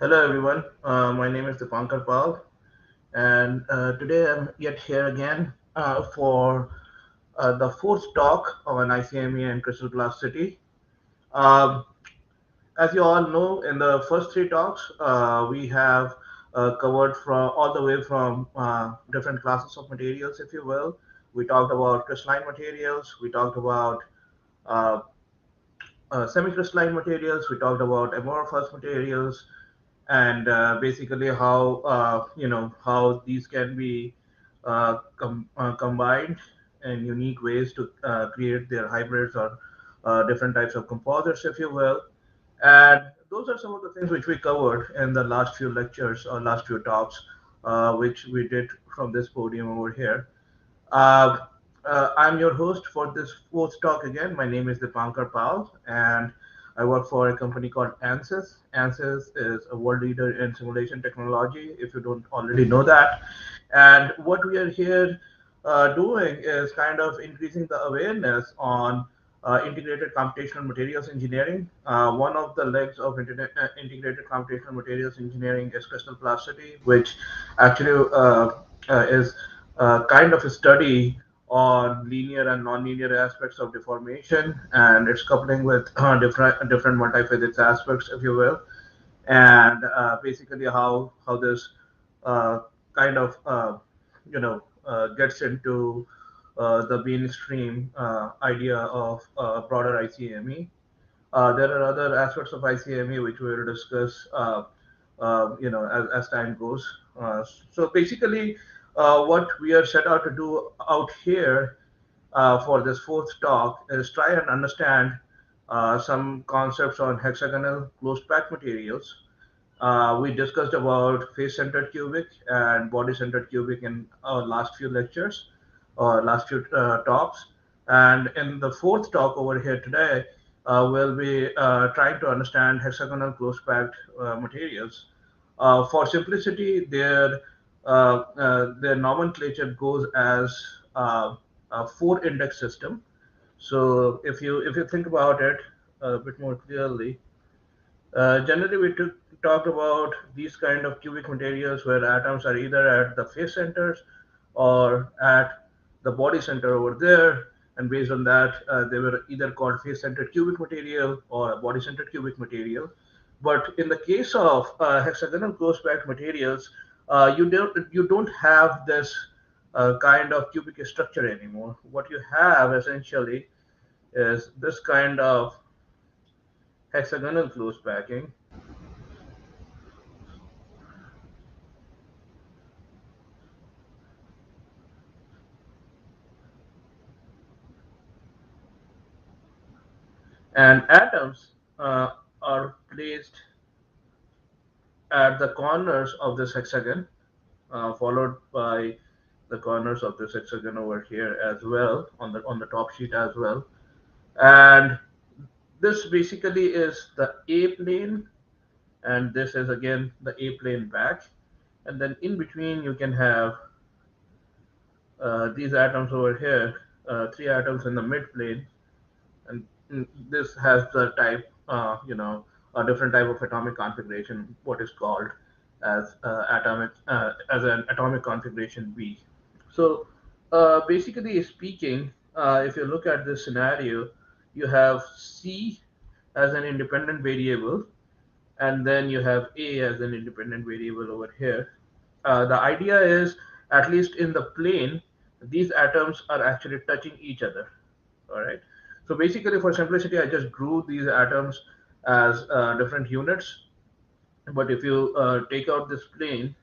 Hello everyone, my name is Dipankar Pal, and today I'm yet here again for the fourth talk on ICME and Crystal Plasticity. Um, as you all know, in the first three talks, we have covered from all the way from different classes of materials, if you will. We talked about crystalline materials, we talked about uh, semi-crystalline materials, we talked about amorphous materials, and basically how how these can be combined in unique ways to create their hybrids or different types of composites, if you will. And those are some of the things which we covered in the last few lectures or last few talks, which we did from this podium over here. Uh, I'm your host for this fourth talk again. My name is Dipankar Pal, and I work for a company called Ansys. Ansys is a world leader in simulation technology, if you don't already know that. And what we are here doing is kind of increasing the awareness on integrated computational materials engineering. One of the legs of integrated computational materials engineering is crystal plasticity, which actually is kind of a study on linear and nonlinear aspects of deformation and its coupling with different multi-physics aspects, if you will, and basically how this uh, kind of gets into the mainstream idea of broader ICME. There are other aspects of ICME which we will discuss, as time goes. So basically, what we are set out to do out here for this fourth talk is try and understand some concepts on hexagonal closed packed materials. We discussed about face-centered cubic and body-centered cubic in our last few lectures or last few talks. And in the fourth talk over here today, we'll be trying to understand hexagonal close-packed materials. For simplicity, their nomenclature goes as a four-index system. So if you think about it a bit more clearly, generally, we talk about these kind of cubic materials where atoms are either at the face centers or at the body center over there. And based on that, they were either called face-centered cubic material or a body-centered cubic material. But in the case of hexagonal close-packed materials, you don't have this kind of cubic structure anymore. What you have essentially is this kind of hexagonal close packing. And atoms are placed at the corners of this hexagon, followed by the corners of this hexagon over here as well on the top sheet as well. And this basically is the A plane, and this is again the A plane back. And then in between you can have these atoms over here, three atoms in the mid plane, and this has the type, a different type of atomic configuration, what is called as as an atomic configuration B. So, basically speaking, if you look at this scenario, you have C as an independent variable, and then you have A as an independent variable over here. The idea is, at least in the plane, these atoms are actually touching each other. All right. So basically, for simplicity, I just drew these atoms as different units. But if you take out this plane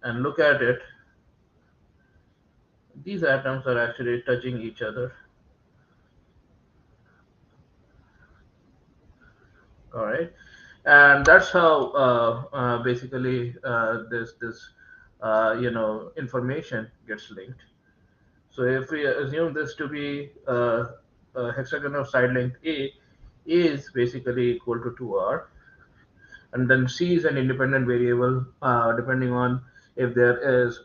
and look at it, these atoms are actually touching each other. All right, and that's how basically this information gets linked. So if we assume this to be a hexagonal side length A is basically equal to 2R, and then C is an independent variable depending on if there is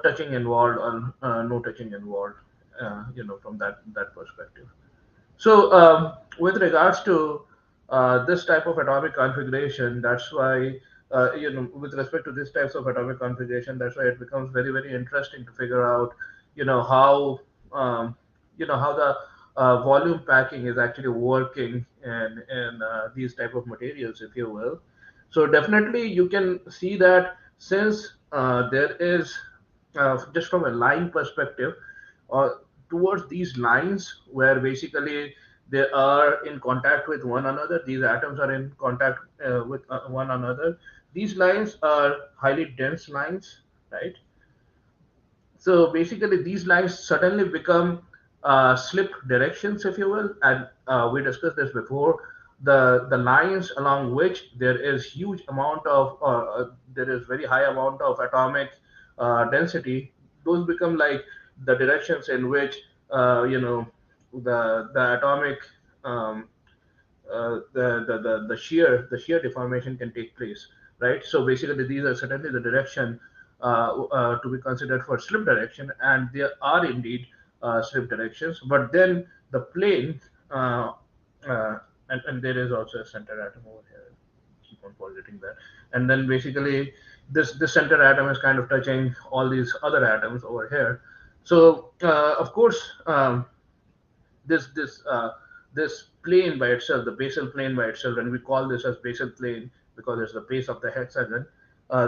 touching involved or no touching involved, from that perspective. So with regards to this type of atomic configuration, that's why, with respect to these types of atomic configuration, that's why it becomes very, very interesting to figure out, how, how the volume packing is actually working in these type of materials, if you will. So definitely you can see that since there is, just from a line perspective, uh, towards these lines where basically they are in contact with one another, these atoms are in contact with one another. These lines are highly dense lines, right? So basically, these lines suddenly become slip directions, if you will, and we discussed this before. The lines along which there is huge amount of there is very high amount of atomic density. Those become like the directions in which the atomic um, the shear deformation can take place, right? So basically, these are certainly the direction to be considered for slip direction, and there are indeed slip directions. But then the plane, uh, and there is also a center atom over here. Keep on forgetting that. And then basically, this center atom is kind of touching all these other atoms over here. So of course. This plane by itself, the basal plane by itself, and we call this as basal plane because it's the base of the hexagon.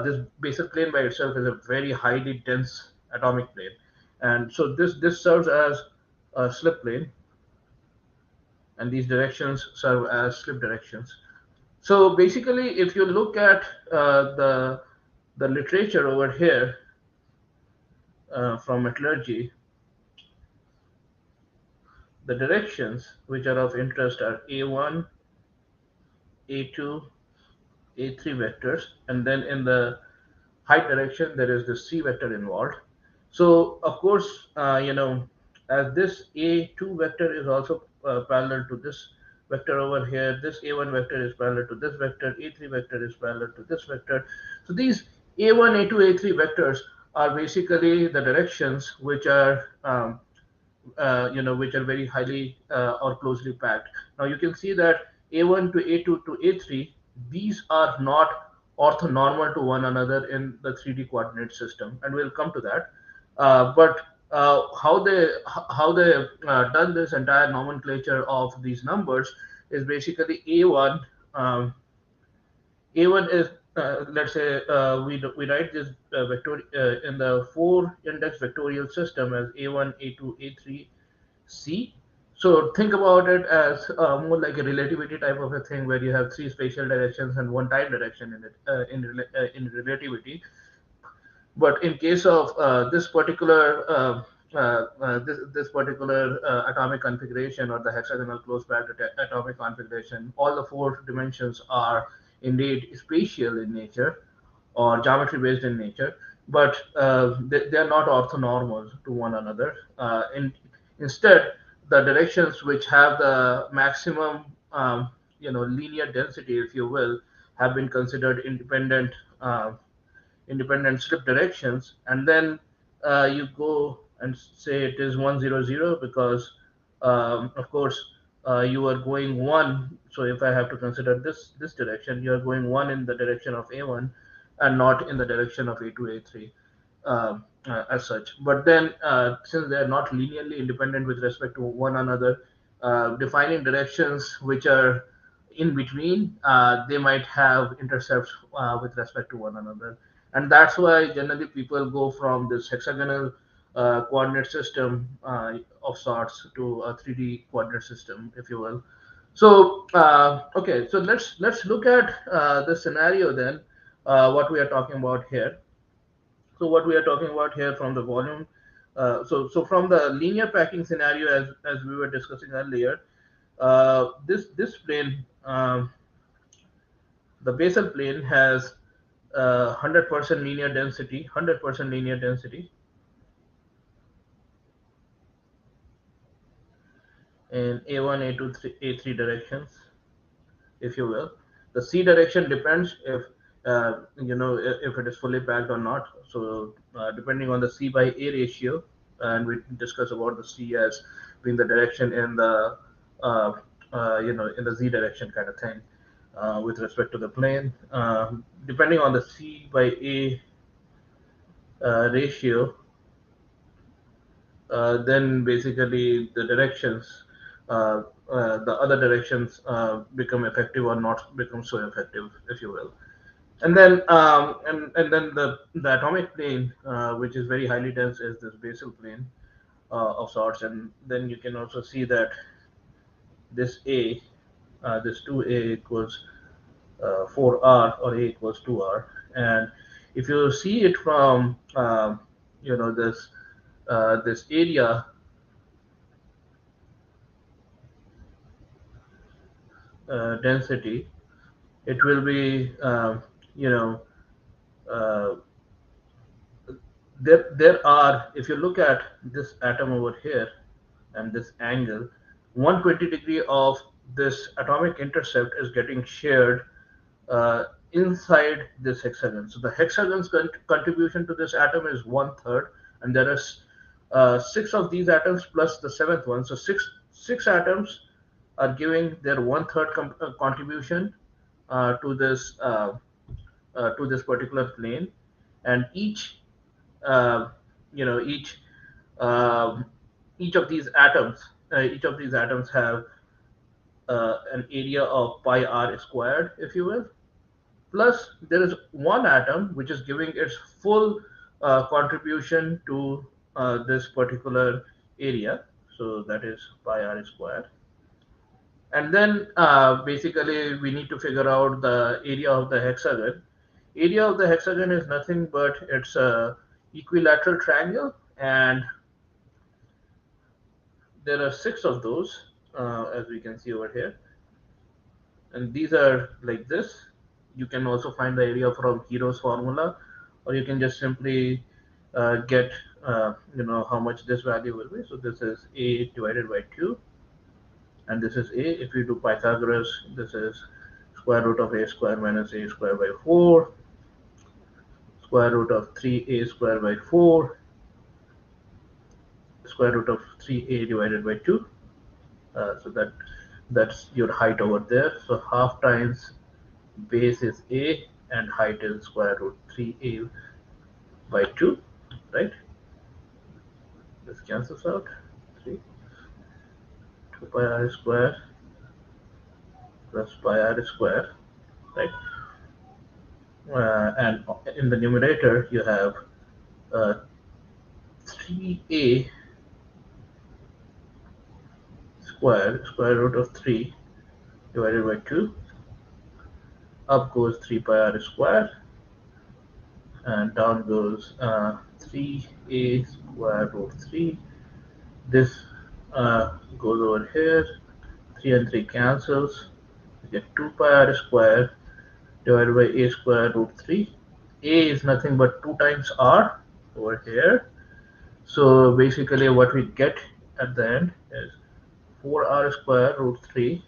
This basal plane by itself is a very highly dense atomic plane, and so this serves as a slip plane, and these directions serve as slip directions. So basically, if you look at the literature over here from metallurgy, the directions which are of interest are A1, A2, A3 vectors, and then in the height direction there is the C vector involved. So of course, as this A2 vector is also parallel to this vector over here, this A1 vector is parallel to this vector, A3 vector is parallel to this vector. So these A1, A2, A3 vectors are basically the directions which are which are very highly or closely packed. Now you can see that A1 to A2 to A3, these are not orthonormal to one another in the 3D coordinate system, and we'll come to that. But how they done this entire nomenclature of these numbers is basically A1. A1 is, let's say, we write this vector in the four index vectorial system as A1, A2, A3, C. So think about it as more like a relativity type of a thing where you have three spatial directions and one time direction in it in relativity. But in case of this particular this particular atomic configuration or the hexagonal close packed atomic configuration, all the four dimensions are indeed spatial in nature or geometry based in nature, but they are not orthonormal to one another. Instead, the directions which have the maximum, linear density, if you will, have been considered independent slip directions, and then you go and say it is 100 because of course you are going one. So if I have to consider this direction, you are going one in the direction of A1 and not in the direction of A2, A3 as such. But then since they are not linearly independent with respect to one another, defining directions which are in between, they might have intercepts with respect to one another, and that's why generally people go from this hexagonal coordinate system of sorts to a 3D coordinate system, if you will. So okay, so let's look at the scenario then. What we are talking about here. So what we are talking about here from the volume. So from the linear packing scenario, as we were discussing earlier, this plane, the basal plane has 100% linear density, 100% linear density in A1, A2, A3 directions, if you will. The C direction depends if it is fully packed or not. So depending on the C by A ratio, and we discuss about the C as being the direction in the uh, in the z direction kind of thing with respect to the plane. Depending on the c by a ratio, then basically the directions, the other directions become effective or not become so effective, if you will. And then the atomic plane, which is very highly dense, is this basal plane of sorts. And then you can also see that this a, this 2a equals 4r, or a equals 2r. And if you see it from this area density, it will be you know uh, there are, if you look at this atom over here and this angle, 120 degree of this atomic intercept is getting shared inside this hexagon. So the hexagon's contribution to this atom is 1/3, and there is six of these atoms plus the seventh one. So six atoms are giving their 1/3 contribution to this particular plane, and uh, you know each um, each of these atoms have an area of pi r squared, if you will. Plus, there is one atom which is giving its full contribution to this particular area. So that is pi r squared. And then basically we need to figure out the area of the hexagon. Area of the hexagon is nothing but it's a equilateral triangle, and there are six of those, as we can see over here. And these are like this. You can also find the area from Hero's formula, or you can just simply get how much this value will be. So this is a divided by 2, and this is a. If we do Pythagoras, this is square root of a square minus a square by 4, square root of 3a square by 4, square root of 3a divided by 2. So that's your height over there. So half times base is a, and height is square root 3a by 2, right? This cancels out. 3, 2 pi r square plus pi r square, right? And in the numerator, you have 3a square root of 3 divided by 2. Up goes 3 pi r square, and down goes 3a square root 3. This goes over here. 3 and 3 cancels. You get 2 pi r square divided by a square root 3. A is nothing but 2 times r over here. So basically what we get at the end is 4r square root 3,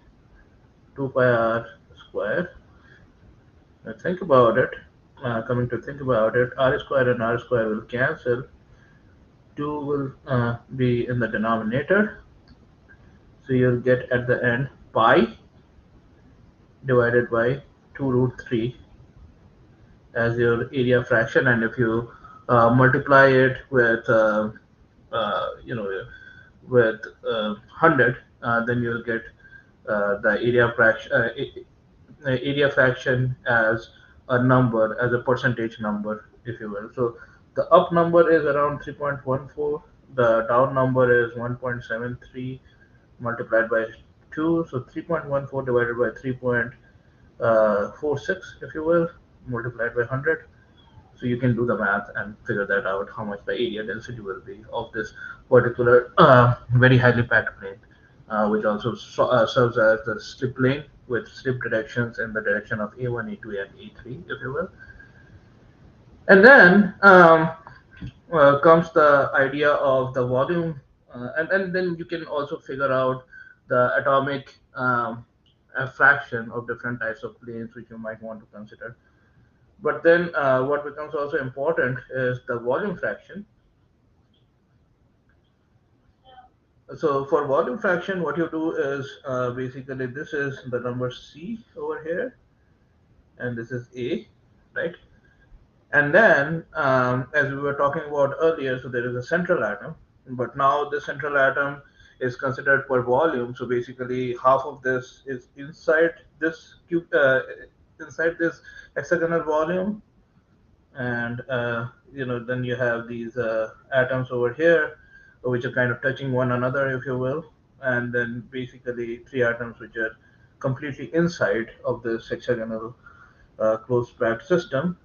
2 pi r square. Now think about it. Coming to think about it, r square and r square will cancel. 2 will be in the denominator. So you'll get at the end pi divided by 2 root 3 as your area fraction. And if you multiply it with you know with 100, then you'll get the area fraction as a number, as a percentage number, if you will. So the up number is around 3.14, the down number is 1.73 multiplied by 2, so 3.14 divided by 3.46, if you will, multiplied by 100. So you can do the math and figure that out, how much the area density will be of this particular very highly packed plane, which also serves as the slip plane with slip directions in the direction of A1, A2, and A3, if you will. And then comes the idea of the volume, and then you can also figure out the atomic fraction of different types of planes which you might want to consider. But then what becomes also important is the volume fraction. So for volume fraction, what you do is basically this is the number C over here, and this is A, right? And then, as we were talking about earlier, so there is a central atom, but now the central atom is considered per volume. So basically, half of this is inside this hexagonal volume, and then you have these atoms over here, which are kind of touching one another, if you will, and then basically three atoms which are completely inside of this hexagonal closed packed system,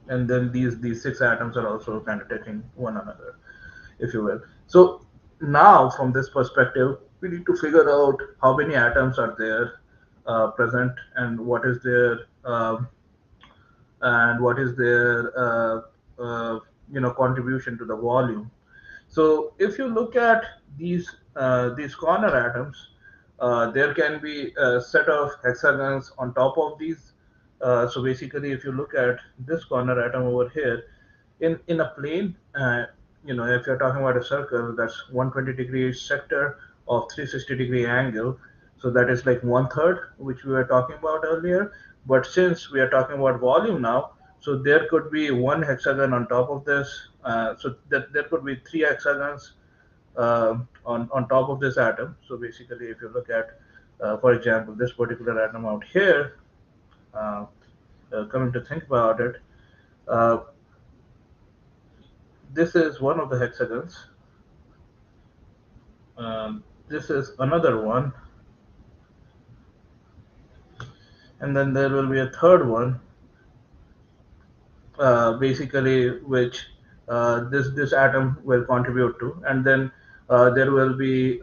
and then these six atoms are also kind of touching one another, if you will. So now, from this perspective, we need to figure out how many atoms are there present, and what is their contribution to the volume. So if you look at these corner atoms, there can be a set of hexagons on top of these. So basically, if you look at this corner atom over here, in a plane, if you're talking about a circle, that's 120-degree sector of 360-degree angle. So that is like one third, which we were talking about earlier. But since we are talking about volume now, so there could be one hexagon on top of this. So that there could be three hexagons on top of this atom. So basically, if you look at, for example, this particular atom out here, uh, coming to think about it, uh, this is one of the hexagons. This is another one, and then there will be a third one, basically which this atom will contribute to, and then there will be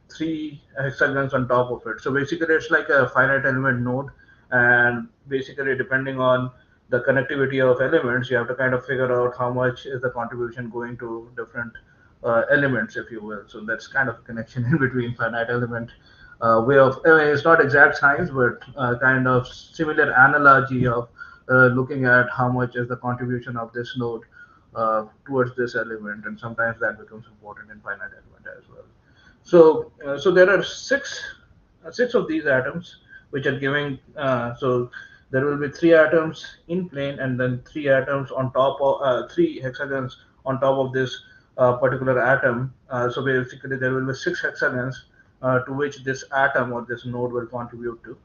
three hexagons on top of it. So basically, it's like a finite element node, and basically, depending on the connectivity of elements, you have to kind of figure out how much is the contribution going to different elements, if you will. So that's kind of a connection in between finite element way of. I mean, it's not exact science, but kind of similar analogy of looking at how much is the contribution of this node towards this element, and sometimes that becomes important in finite element as well. So there are six of these atoms which are giving. So there will be three atoms in plane, and then three atoms on top of three hexagons on top of this particular atom. So basically, there will be six hexagons to which this atom or this node will contribute to.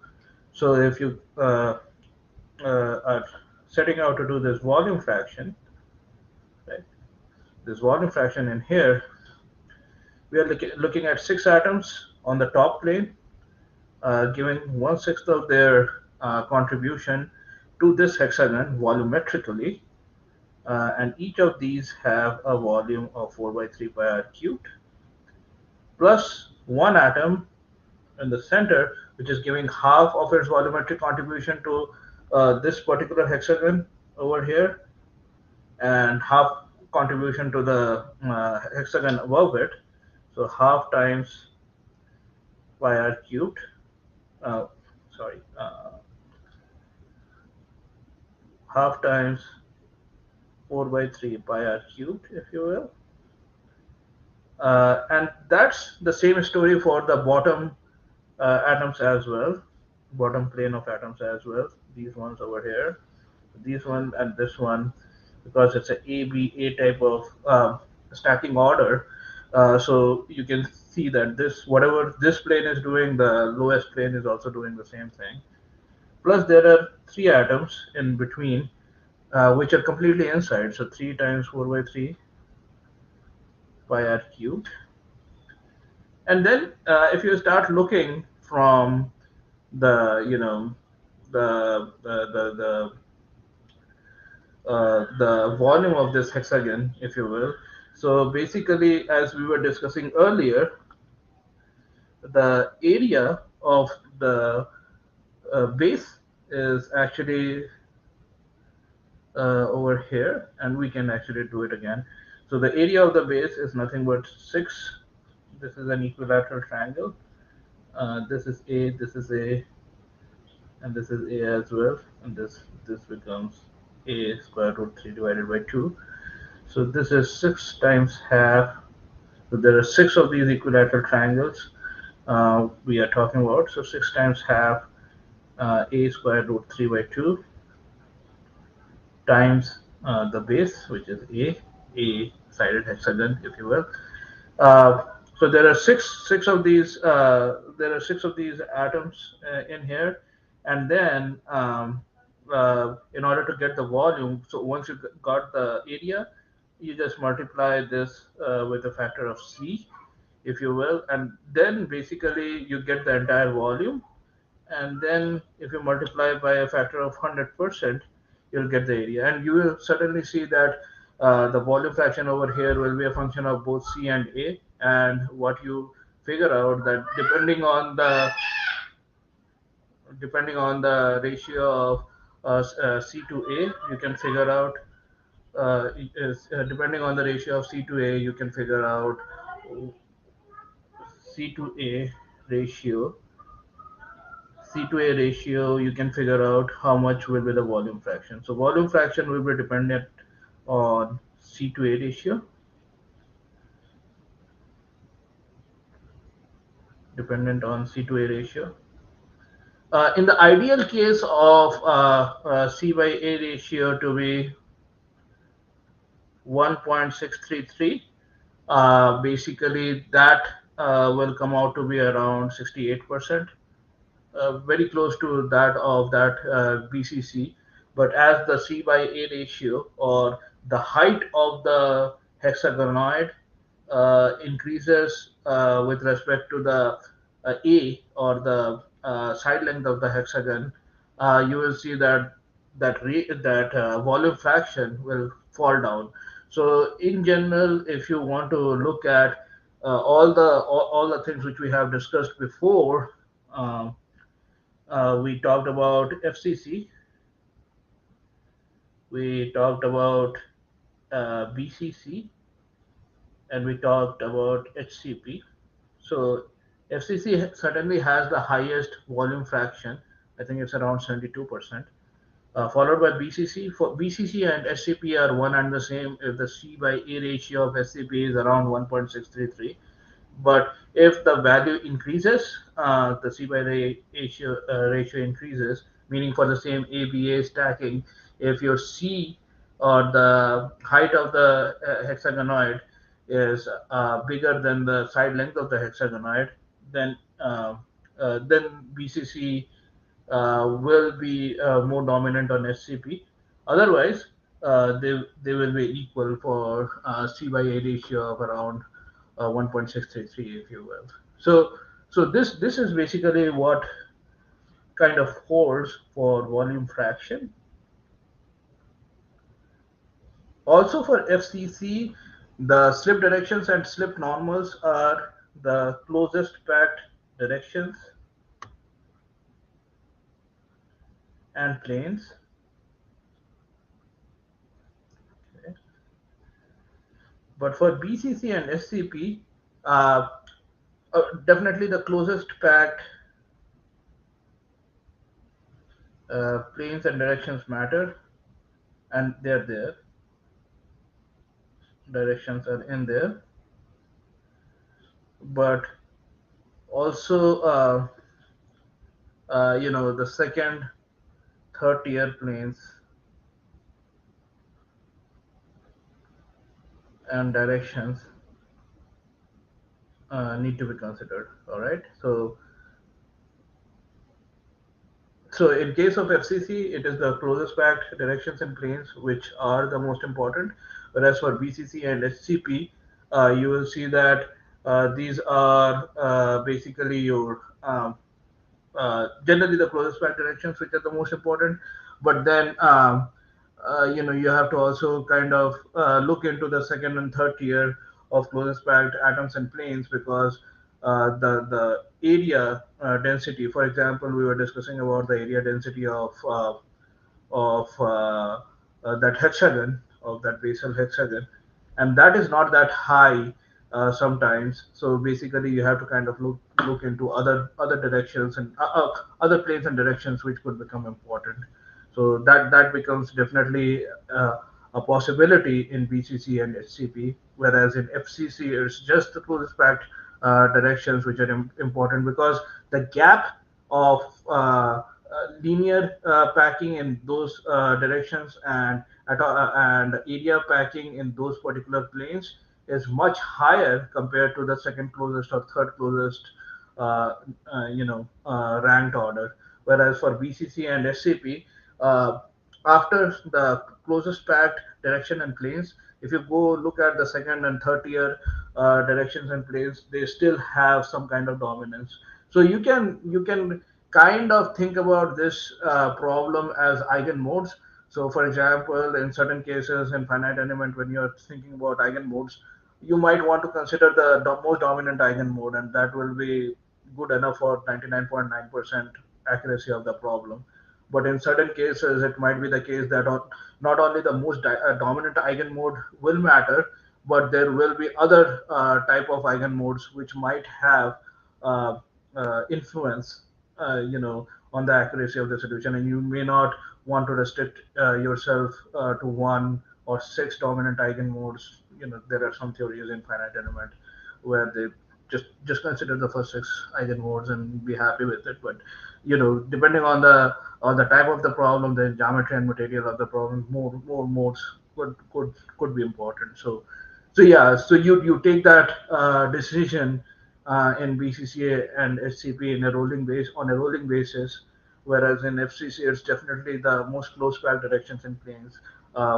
So if you are setting out to do this volume fraction, right? This volume fraction in here, we are looking at six atoms on the top plane, giving 1/6 of their contribution to this hexagon volumetrically, and each of these have a volume of 4 by 3 pi r cubed, plus one atom in the center, which is giving half of its volumetric contribution to this particular hexagon over here, and half contribution to the hexagon above it. So half times pi r cubed. Uh, sorry, half times 4 by 3 pi r cubed, if you will. And that's the same story for the bottom atoms as well, bottom plane of atoms as well. These ones over here, these one and this one, because it's a A type of stacking order. So you can see that this whatever this plane is doing, the lowest plane is also doing the same thing. Plus there are three atoms in between, which are completely inside. So 3 times 4 by 3 pi r cubed. And then if you start looking from the the volume of this hexagon, if you will. So basically, as we were discussing earlier, the area of the base is actually over here, and we can actually do it again. So the area of the base is nothing but 6. This is an equilateral triangle. This is A, this is A, and this is A as well, and this becomes A square root 3 divided by 2. So this is 6 times half So there are 6 of these equilateral triangles we are talking about. So 6 times half a square root 3 by 2 times the base, which is a sided hexagon, if you will. Uh, so there are six of these. There are 6 of these atoms in here, and then in order to get the volume, so once you got the area, you just multiply this with a factor of c, if you will, and then basically you get the entire volume, and then if you multiply by a factor of 100%, you'll get the area, and you will certainly see that the volume fraction over here will be a function of both c and a, and what you figure out that depending on the ratio of c to a, you can figure out depending on the ratio of c to a, you can figure out c to a ratio C to A ratio, you can figure out how much will be the volume fraction. So volume fraction will be dependent on C to A ratio, dependent on C to A ratio. In the ideal case of C by A ratio to be 1.633, basically that will come out to be around 68%. Very close to that of that BCC, but as the C by A ratio or the height of the hexagonoid increases with respect to the A or the side length of the hexagon, you will see that volume fraction will fall down. So in general, if you want to look at all the things which we have discussed before, um, we talked about FCC, we talked about BCC, and we talked about HCP. So FCC certainly has the highest volume fraction. I think it's around 72%. Followed by BCC. For BCC and SCP are one and the same if the C by A ratio of SCP is around 1.633. But if the value increases, the C by ratio increases, meaning for the same ABA stacking, if your C or the height of the hexagonoid is bigger than the side length of the hexagonoid, then then BCC will be more dominant on SCP. Otherwise, they will be equal for C by A ratio of around 1.633, if you will. So this is basically what kind of holds for volume fraction. Also for FCC, the slip directions and slip normals are the closest packed directions and planes. Okay. But for BCC and SCP, uh, definitely the closest packed planes and directions matter, and they're there. Directions are in there, but also the second, third tier planes and directions need to be considered. All right. So in case of FCC, it is the closest packed directions and planes which are the most important. Whereas for BCC and SCP, you will see that these are basically your generally the closest packed directions which are the most important. But then you have to also kind of look into the second and third tier of closest packed atoms and planes, because the area density, for example, we were discussing about the area density of that hexagon, of that basal hexagon, and that is not that high sometimes. So basically, you have to kind of look into other directions and other planes and directions which could become important. So that becomes definitely a possibility in BCC and HCP, whereas in FCC it's just the closest packed directions which are important, because the gap of linear packing in those directions and area packing in those particular planes is much higher compared to the second closest or third closest ranked order. Whereas for BCC and SCP, uh, after the closest packed direction and planes, if you go look at the second and third tier directions and planes, they still have some kind of dominance. So you can kind of think about this problem as eigenmodes. So, for example, in certain cases in finite element, when you're thinking about eigenmodes, you might want to consider the most dominant eigenmode, and that will be good enough for 99.9% accuracy of the problem. But in certain cases, it might be the case that not only the most dominant eigenmode will matter, but there will be other type of eigenmodes which might have uh, influence, on the accuracy of the solution, and you may not want to restrict yourself to one or six dominant eigenmodes. There are some theories in finite element where they just consider the first six eigenmodes and be happy with it. But depending on the type of the problem, the geometry and material of the problem, more modes could be important. So yeah, so you take that decision in BCCA and SCP in a rolling base on a rolling basis, whereas in FCC it's definitely the most close packed directions and planes,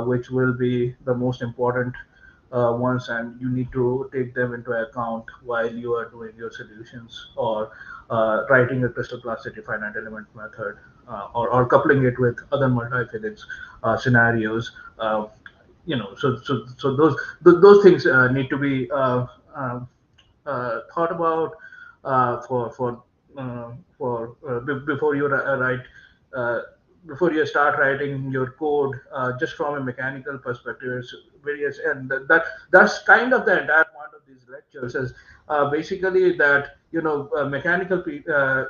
which will be the most important ones, and you need to take them into account while you are doing your solutions or writing a crystal plasticity finite element method, or coupling it with other multi-physics scenarios. So those things need to be thought about before you write, uh, before you start writing your code, just from a mechanical perspective. It's various, and that's kind of the entire point of these lectures is basically that mechanical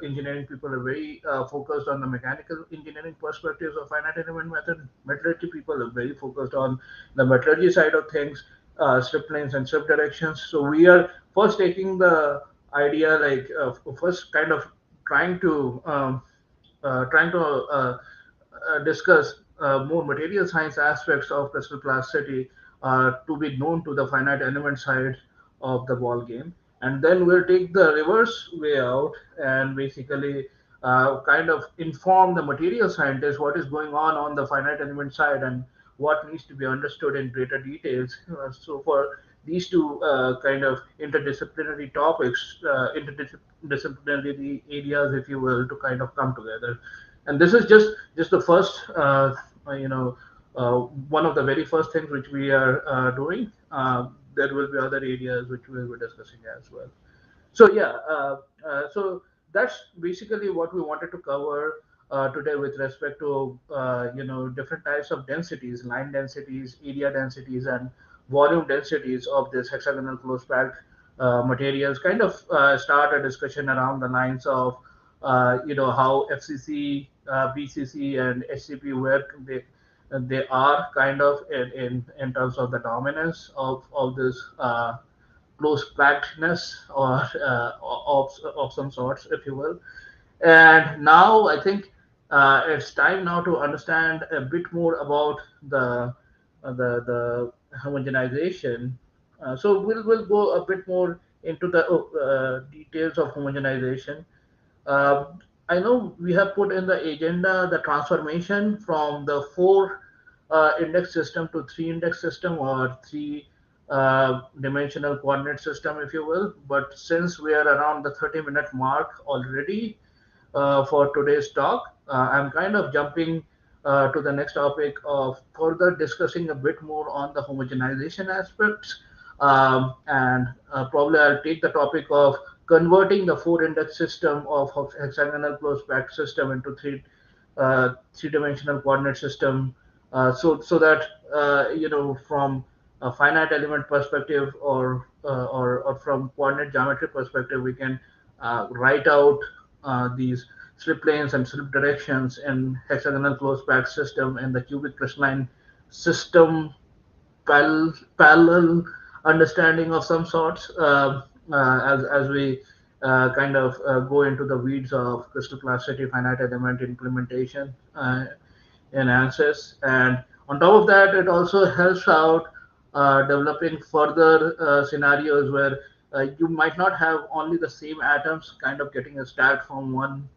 engineering people are very focused on the mechanical engineering perspectives of finite element method. Metallurgy people are very focused on the metallurgy side of things, strip planes and strip directions. So we are first taking the idea, like first kind of trying to discuss more material science aspects of crystal plasticity to be known to the finite element side of the ball game, and then we'll take the reverse way out and basically kind of inform the material scientist what is going on the finite element side and what needs to be understood in greater details. So for these two kind of interdisciplinary topics, interdisciplinary areas, if you will, to kind of come together. And this is just the first, you know, one of the very first things which we are doing. There will be other areas which we'll be discussing as well. So yeah, so that's basically what we wanted to cover today with respect to different types of densities, line densities, area densities, and volume densities of this hexagonal close packed materials. Kind of start a discussion around the lines of how FCC, BCC, and HCP work. They are kind of in terms of the dominance of this close packedness or of some sorts, if you will. And now I think it's time now to understand a bit more about the homogenization. So we'll go a bit more into the details of homogenization. I know we have put in the agenda the transformation from the four index system to three index system, or three dimensional coordinate system, if you will. But since we are around the 30-minute mark already for today's talk, I'm kind of jumping to the next topic of further discussing a bit more on the homogenization aspects. And probably I'll take the topic of converting the four index system of hexagonal close packed system into three-dimensional coordinate system, so that from a finite element perspective, or from coordinate geometry perspective, we can write out these slip planes and slip directions in hexagonal close packed system in the cubic crystalline system parallel understanding of some sorts, as we kind of go into the weeds of crystal plasticity finite element implementation in Ansys. And on top of that, it also helps out developing further scenarios where you might not have only the same atoms kind of getting stacked from one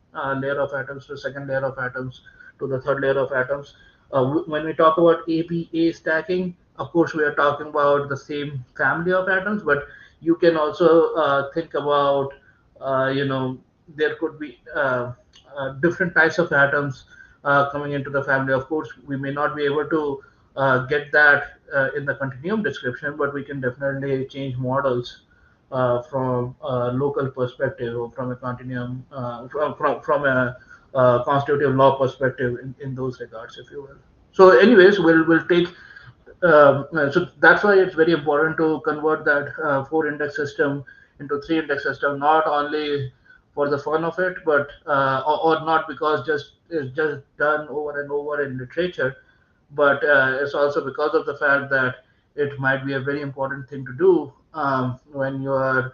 layer of atoms to the second layer of atoms to the third layer of atoms. When we talk about APA stacking, of course, we are talking about the same family of atoms, but you can also think about, there could be different types of atoms coming into the family. Of course, we may not be able to get that in the continuum description, but we can definitely change models from a local perspective or from a continuum, from a constitutive law perspective in those regards, if you will. So, anyways, we'll take. So that's why it's very important to convert that four index system into three index system, not only for the fun of it, but or not because just it's just done over and over in literature, but it's also because of the fact that it might be a very important thing to do when you are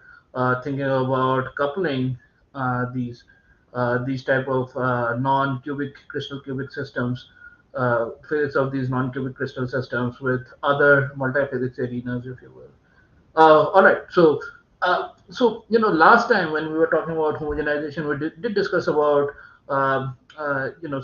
thinking about coupling these type of non-cubic crystal cubic systems, physics of these non-cubic crystal systems with other multi-physics arenas, if you will. All right. Last time when we were talking about homogenization, we did discuss about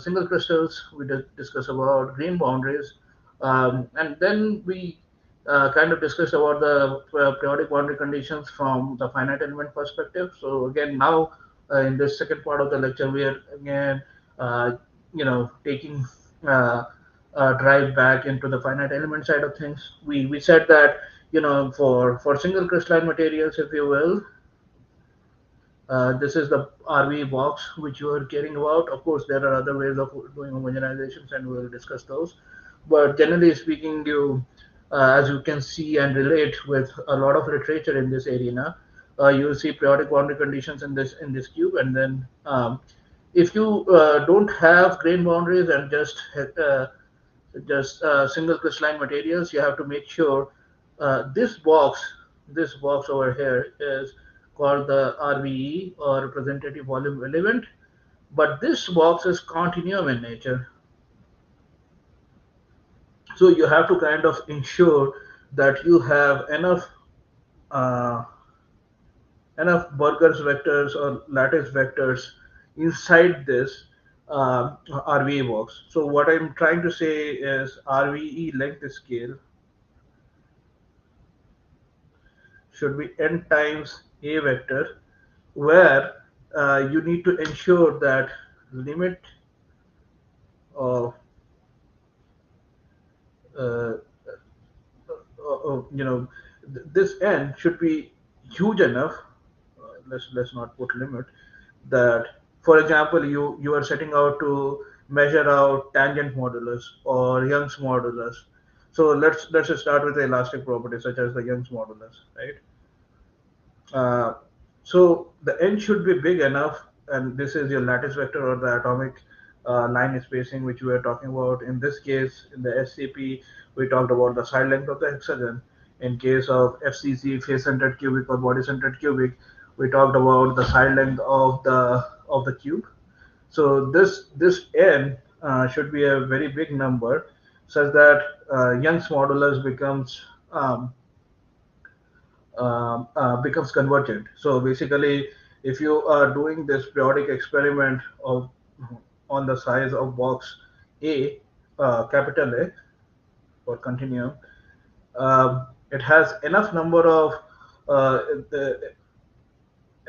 single crystals. We did discuss about grain boundaries, and then we kind of discussed about the periodic boundary conditions from the finite element perspective. So again, now in this second part of the lecture, we are again, taking drive back into the finite element side of things. We said that for single crystalline materials, if you will, this is the RV box which you are caring about. Of course, there are other ways of doing homogenizations, and we will discuss those. But generally speaking, as you can see and relate with a lot of literature in this arena, you will see periodic boundary conditions in this cube, and then if you don't have grain boundaries and just single crystalline materials, you have to make sure this box over here is called the RVE, or representative volume element, but this box is continuum in nature. So you have to kind of ensure that you have uh, enough Burgers vectors or lattice vectors inside this RVE box. So what I'm trying to say is RVE length scale should be n times a vector, where you need to ensure that limit of uh, this n should be huge enough. Let's not put limit, that for example you are setting out to measure out tangent modulus or Young's modulus. So let's just start with the elastic property such as the Young's modulus, right? Uh, so the n should be big enough, and this is your lattice vector or the atomic line spacing which we are talking about. In this case, in the SCP, we talked about the side length of the hexagon. In case of FCC, face-centered cubic or body-centered cubic, we talked about the side length of the cube. So this n should be a very big number, such that Young's modulus becomes convergent. So basically, if you are doing this periodic experiment of on the size of box A, capital A, or continuum, it has enough number of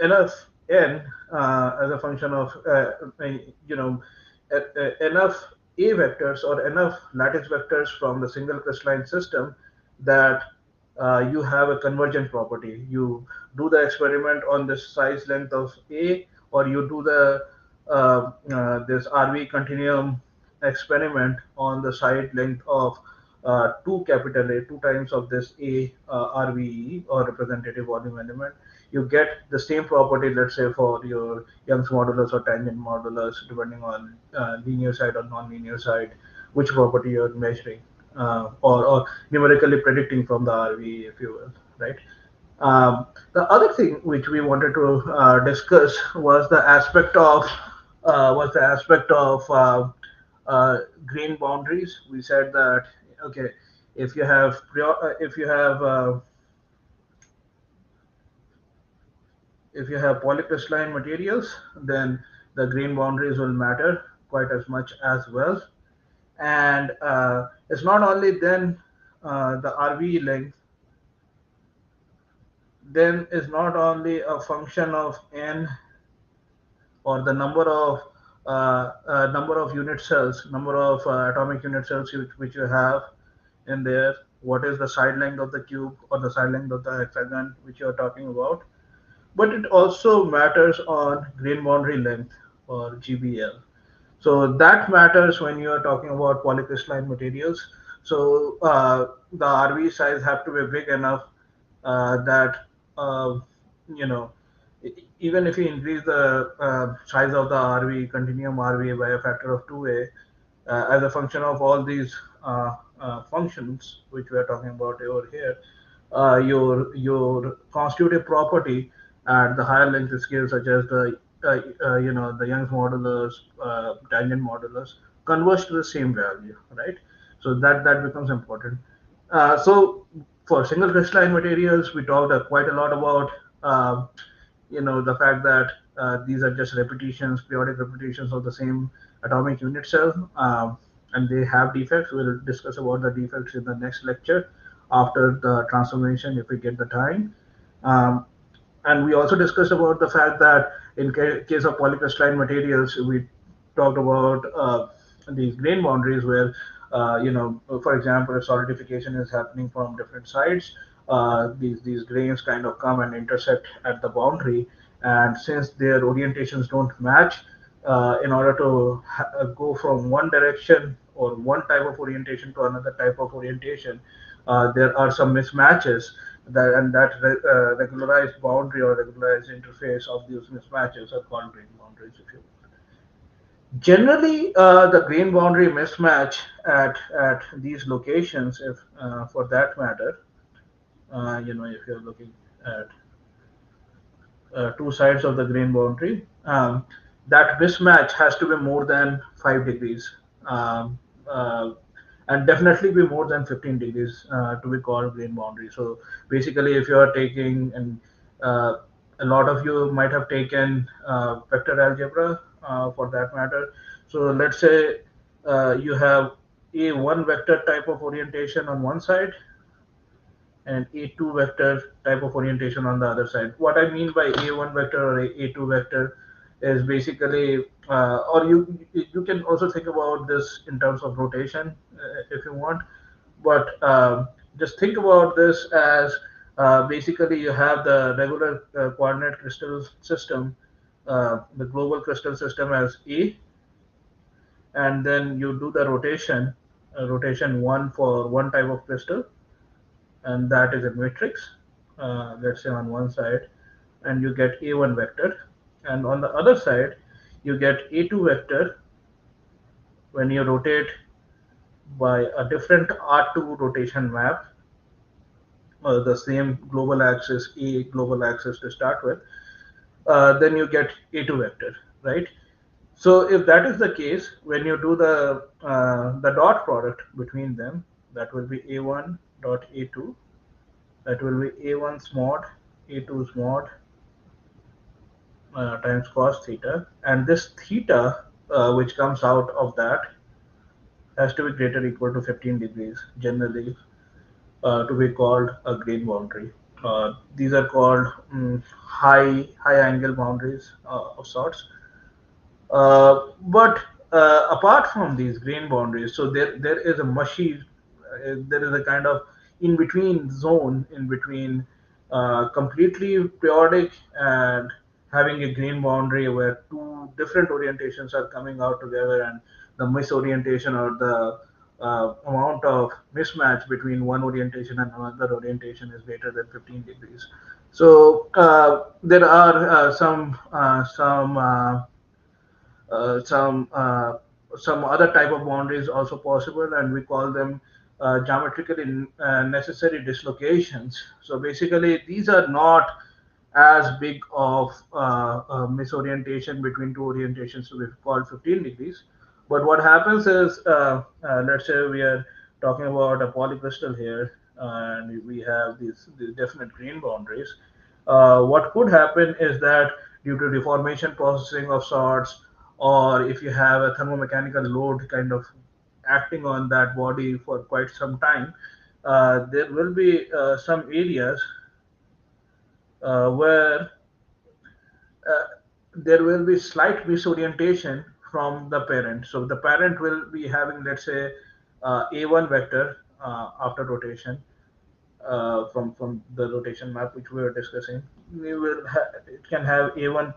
enough n as a function of enough a vectors or enough lattice vectors from the single crystalline system that you have a convergent property. You do the experiment on this size length of a, or you do the this RV continuum experiment on the side length of 2 capital A, 2 times of this A RVE, or representative volume element. You get the same property, let's say, for your Young's modulus or tangent modulus, depending on linear side or non-linear side, which property you're measuring. or numerically predicting from the RV, if you will, right? The other thing which we wanted to discuss was the aspect of grain boundaries. We said that okay, if you have if you have polycrystalline materials, then the grain boundaries will matter quite as much as well. And it's not only then the RV length then is not only a function of n or the number of unit cells, number of atomic unit cells which you have in there. What is the side length of the cube or the side length of the hexagon which you are talking about? But it also matters on grain boundary length or GBL. So that matters when you are talking about polycrystalline materials. So the RV size have to be big enough that uh, you know even if you increase the size of the RV continuum RV by a factor of 2a as a function of all these functions which we are talking about over here, your constitutive property at the higher length scale, such as the Young's modulus, tangent modulus, converge to the same value, right? So that becomes important. So for single crystalline materials, we talked quite a lot about uh, the fact that these are just repetitions, periodic repetitions of the same atomic unit cell, and they have defects. We'll discuss about the defects in the next lecture after the transformation if we get the time. Um, and we also discussed about the fact that in case of polycrystalline materials, we talked about these grain boundaries where, for example, if solidification is happening from different sides, these grains kind of come and intersect at the boundary, and since their orientations don't match, in order to go from one direction or one type of orientation to another type of orientation, there are some mismatches that regularized boundary or regularized interface of these mismatches are called grain boundaries. If you generally the grain boundary mismatch at these locations, if for that matter, if you're looking at two sides of the grain boundary, that mismatch has to be more than 5 degrees. Um, uh, and definitely be more than 15 degrees to be called grain boundary. So basically, if you are taking, and a lot of you might have taken vector algebra for that matter. So let's say you have a one vector type of orientation on one side and a2 vector type of orientation on the other side. What I mean by a1 vector or a2 vector is basically, or you can also think about this in terms of rotation if you want, but just think about this as basically you have the regular coordinate crystal system, the global crystal system as A, and then you do the rotation one for one type of crystal, and that is a matrix, let's say on one side, and you get a1 vector, and on the other side you get a2 vector when you rotate by a different r2 rotation map, the same global axis, a global axis to start with, then you get a2 vector, right? So if that is the case, when you do the dot product between them, that will be a1 dot a2, that will be a1 mod a2 mod times cos theta, and this theta which comes out of that has to be greater or equal to 15 degrees generally to be called a grain boundary. These are called high angle boundaries of sorts. But apart from these grain boundaries, so there is a mushy, there is a kind of in between zone in between completely periodic and having a grain boundary where two different orientations are coming out together, and the misorientation or the amount of mismatch between one orientation and another orientation is greater than 15 degrees. So there are uh, some uh, some other type of boundaries also possible, and we call them geometrically necessary dislocations. So basically, these are not as big of misorientation between two orientations to be called 15 degrees. But what happens is, let's say we are talking about a polycrystal here, and we have these definite grain boundaries. What could happen is that due to deformation processing of sorts, or if you have a thermomechanical load kind of acting on that body for quite some time, there will be some areas where uh, there will be slight misorientation from the parent. So the parent will be having, let's say, A1 vector after rotation from the rotation map which we were discussing. It can have A1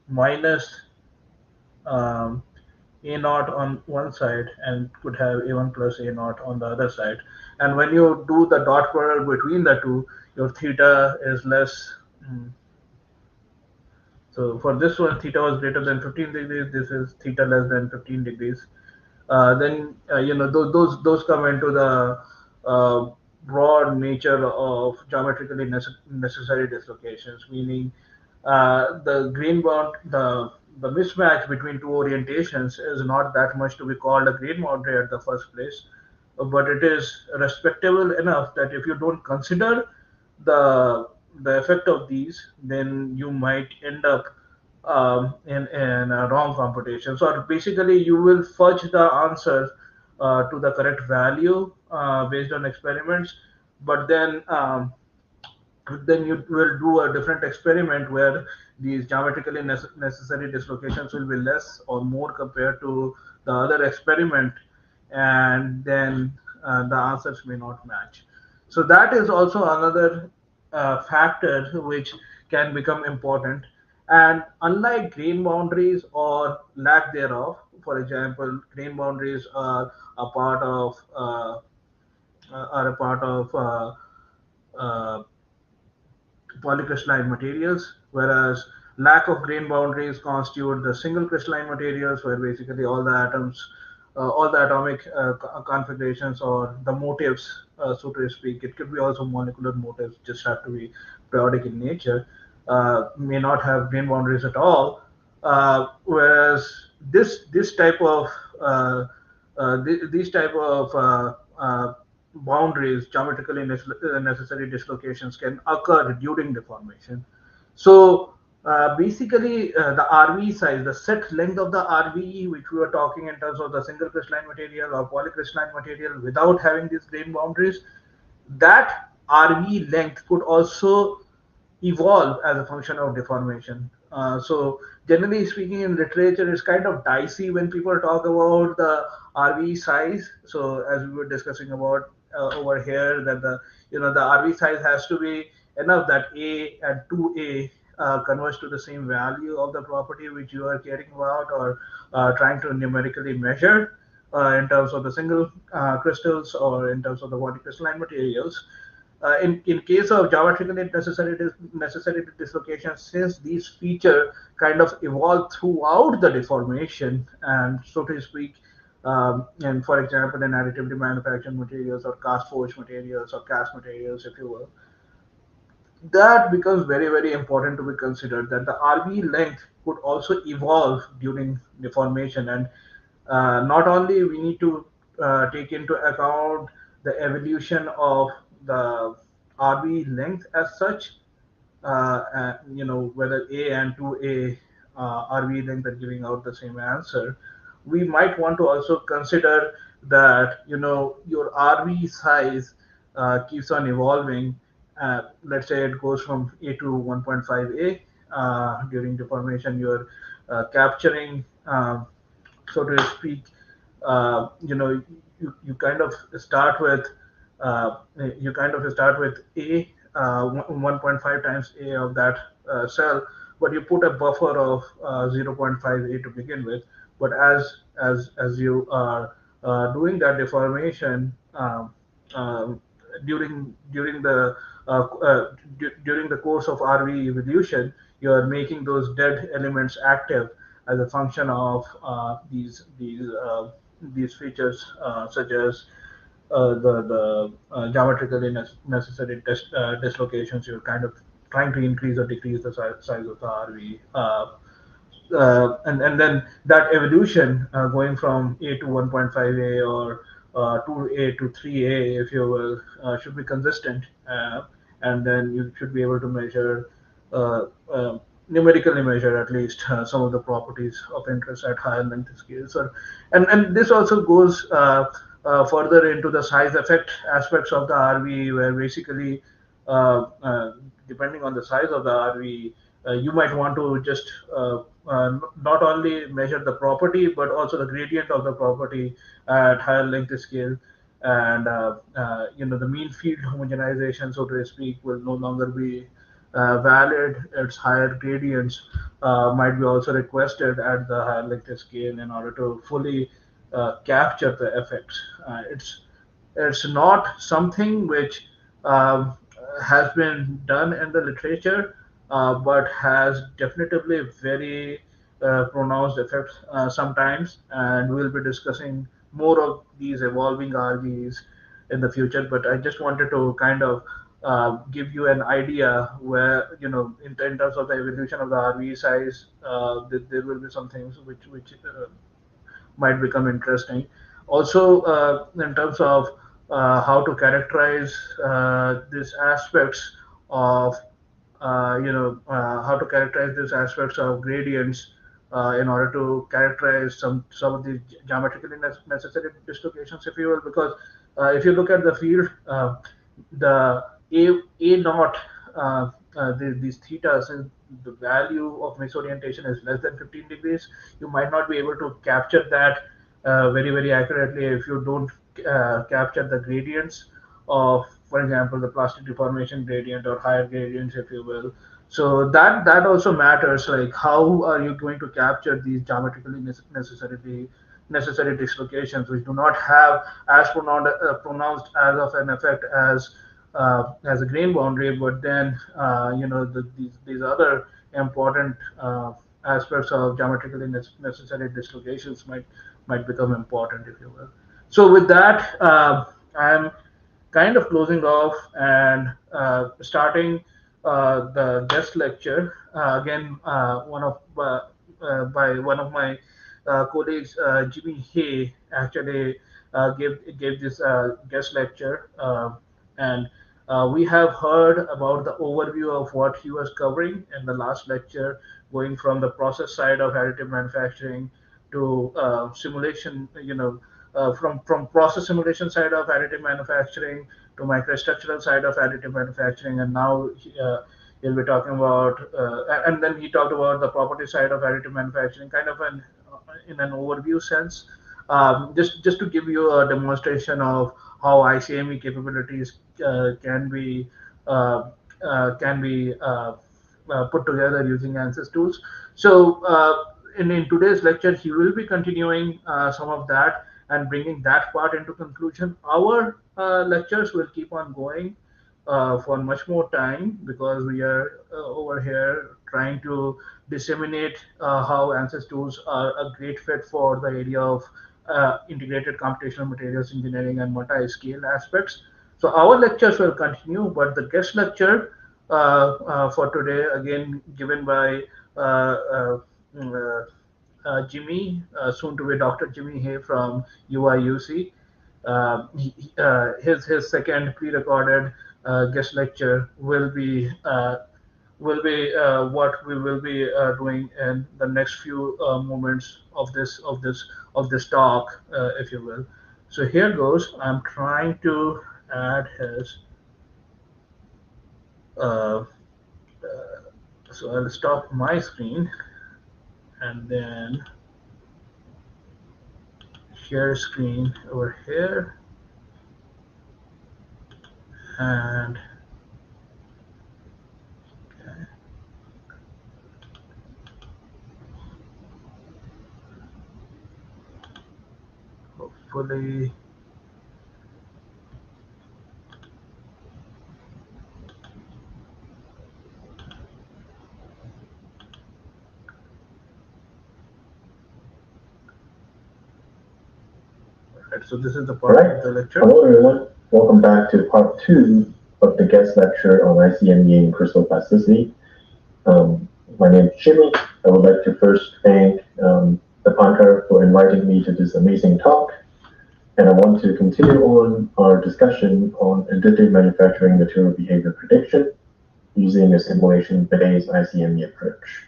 minus um, A naught on one side and could have A1 plus A naught on the other side. And when you do the dot product between the two, your theta is less. mm, So for this one, theta was greater than 15 degrees. This is theta less than 15 degrees. Then those come into the broad nature of geometrically necessary dislocations, meaning the grain bound the mismatch between two orientations is not that much to be called a grain boundary at the first place, but it is respectable enough that if you don't consider the the effect of these, then you might end up in a wrong computation. So basically, you will fudge the answer to the correct value based on experiments, but then you will do a different experiment where these geometrically necessary dislocations will be less or more compared to the other experiment, and then the answers may not match. So that is also another factor which can become important. And unlike grain boundaries or lack thereof, for example, grain boundaries a part of are a part of uh, polycrystalline materials, whereas lack of grain boundaries constitute the single crystalline materials, where basically all the atoms, all the atomic configurations or the motifs, so to speak, it could be also molecular motifs, just have to be periodic in nature, may not have grain boundaries at all. Whereas this type of these type of boundaries, geometrically necessary dislocations can occur during deformation. So basically, the RVE size, the set length of the RVE, which we were talking in terms of the single crystalline material or polycrystalline material without having these grain boundaries, that RVE length could also evolve as a function of deformation. So generally speaking, in literature, it's kind of dicey when people talk about the RV size. So as we were discussing about over here, that the RV size has to be enough that A and 2A converge to the same value of the property which you are caring about or trying to numerically measure in terms of the single crystals or in terms of the polycrystalline materials. In case of geometrically necessary dislocation, since these feature kind of evolve throughout the deformation, and so to speak, and for example, in additively manufactured materials or cast forged materials or cast materials, if you will, that becomes very important to be considered that the RV length could also evolve during deformation, and not only we need to take into account the evolution of the RV length as such, whether A and 2A RV length are giving out the same answer. We might want to also consider that your RV size keeps on evolving. Let's say it goes from A to 1.5A during deformation. You're capturing, so to speak, you kind of start with A 1.5 times A of that cell, but you put a buffer of 0.5 A to begin with. But as you are doing that deformation during the during the course of RV evolution, you are making those dead elements active as a function of these features such as the geometrically necessary dislocations. You're kind of trying to increase or decrease the size of the RV. And then that evolution going from A to 1.5A or 2A to 3A, if you will, should be consistent. And then you should be able to measure, uh, uh, numerically measure at least some of the properties of interest at higher length scales. And this also goes further into the size effect aspects of the RV, where basically, depending on the size of the RV, you might want to just not only measure the property but also the gradient of the property at higher length scale. And the mean field homogenization, so to speak, will no longer be valid. Its higher gradients might be also requested at the higher length scale in order to fully capture the effects. It's not something which um, has been done in the literature, but has definitively very pronounced effects sometimes, and we'll be discussing more of these evolving RVs in the future. But I just wanted to kind of give you an idea where, in terms of the evolution of the RV size, there will be some things which might become interesting. Also, in terms of how to characterize these aspects of how to characterize these aspects of gradients in order to characterize some of the geometrically necessary dislocations, if you will. Because if you look at the field, the a naught, these thetas, the value of misorientation is less than 15 degrees. You might not be able to capture that very accurately if you don't capture the gradients of, for example, the plastic deformation gradient or higher gradients, if you will. So that also matters. Like, how are you going to capture these geometrically necessary dislocations, which do not have as pronounced as of an effect as a grain boundary, but then these other important aspects of geometrically necessary dislocations might become important, if you will. So with that, I'm kind of closing off and starting the guest lecture. Again, one of by one of my colleagues, Jimmy He, actually gave this guest lecture, and we have heard about the overview of what he was covering in the last lecture, going from the process side of additive manufacturing to simulation, from process simulation side of additive manufacturing to microstructural side of additive manufacturing, and now he'll be talking about, and then he talked about the property side of additive manufacturing, kind of in an overview sense, just to give you a demonstration of how ICME capabilities uh, can be put together using Ansys tools. So in today's lecture, he will be continuing some of that and bringing that part into conclusion. Our lectures will keep on going for much more time, because we are over here trying to disseminate how Ansys tools are a great fit for the area of integrated computational materials engineering and multi-scale aspects. So our lectures will continue, but the guest lecture for today, again given by uh, uh, mm, Jimmy, soon to be Dr. Jimmy He from UIUC. His second pre-recorded guest lecture will be what we will be doing in the next few moments of this talk, if you will. So here goes. I'm trying to add his. Uh, so I'll stop my screen and then share screen over here, and okay, hopefully. Right, so this is the All part right. of the lecture. Hello, everyone. Welcome back to part two of the guest lecture on ICME and Crystal Plasticity. My name is Jimmy. I would like to first thank the Pankar for inviting me to this amazing talk. And I want to continue on our discussion on additive manufacturing material behavior prediction using a simulation-based ICME approach.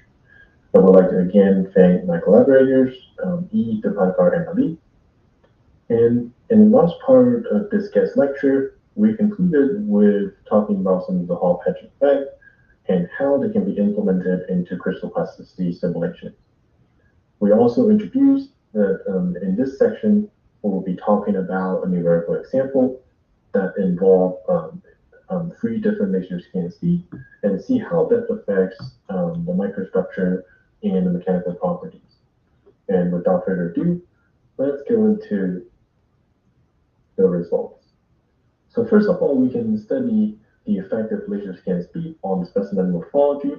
I would like to again thank my collaborators, E, Pankar, and Ali. And in the last part of this guest lecture, we concluded with talking about some of the Hall patch effect and how they can be implemented into crystal plasticity simulations. We also introduced that in this section, we will be talking about a numerical example that involve three different laser scan speed and see how that affects the microstructure and the mechanical properties. And without further ado, let's go into the results. So first of all, we can study the effect of laser scan speed on specimen morphology.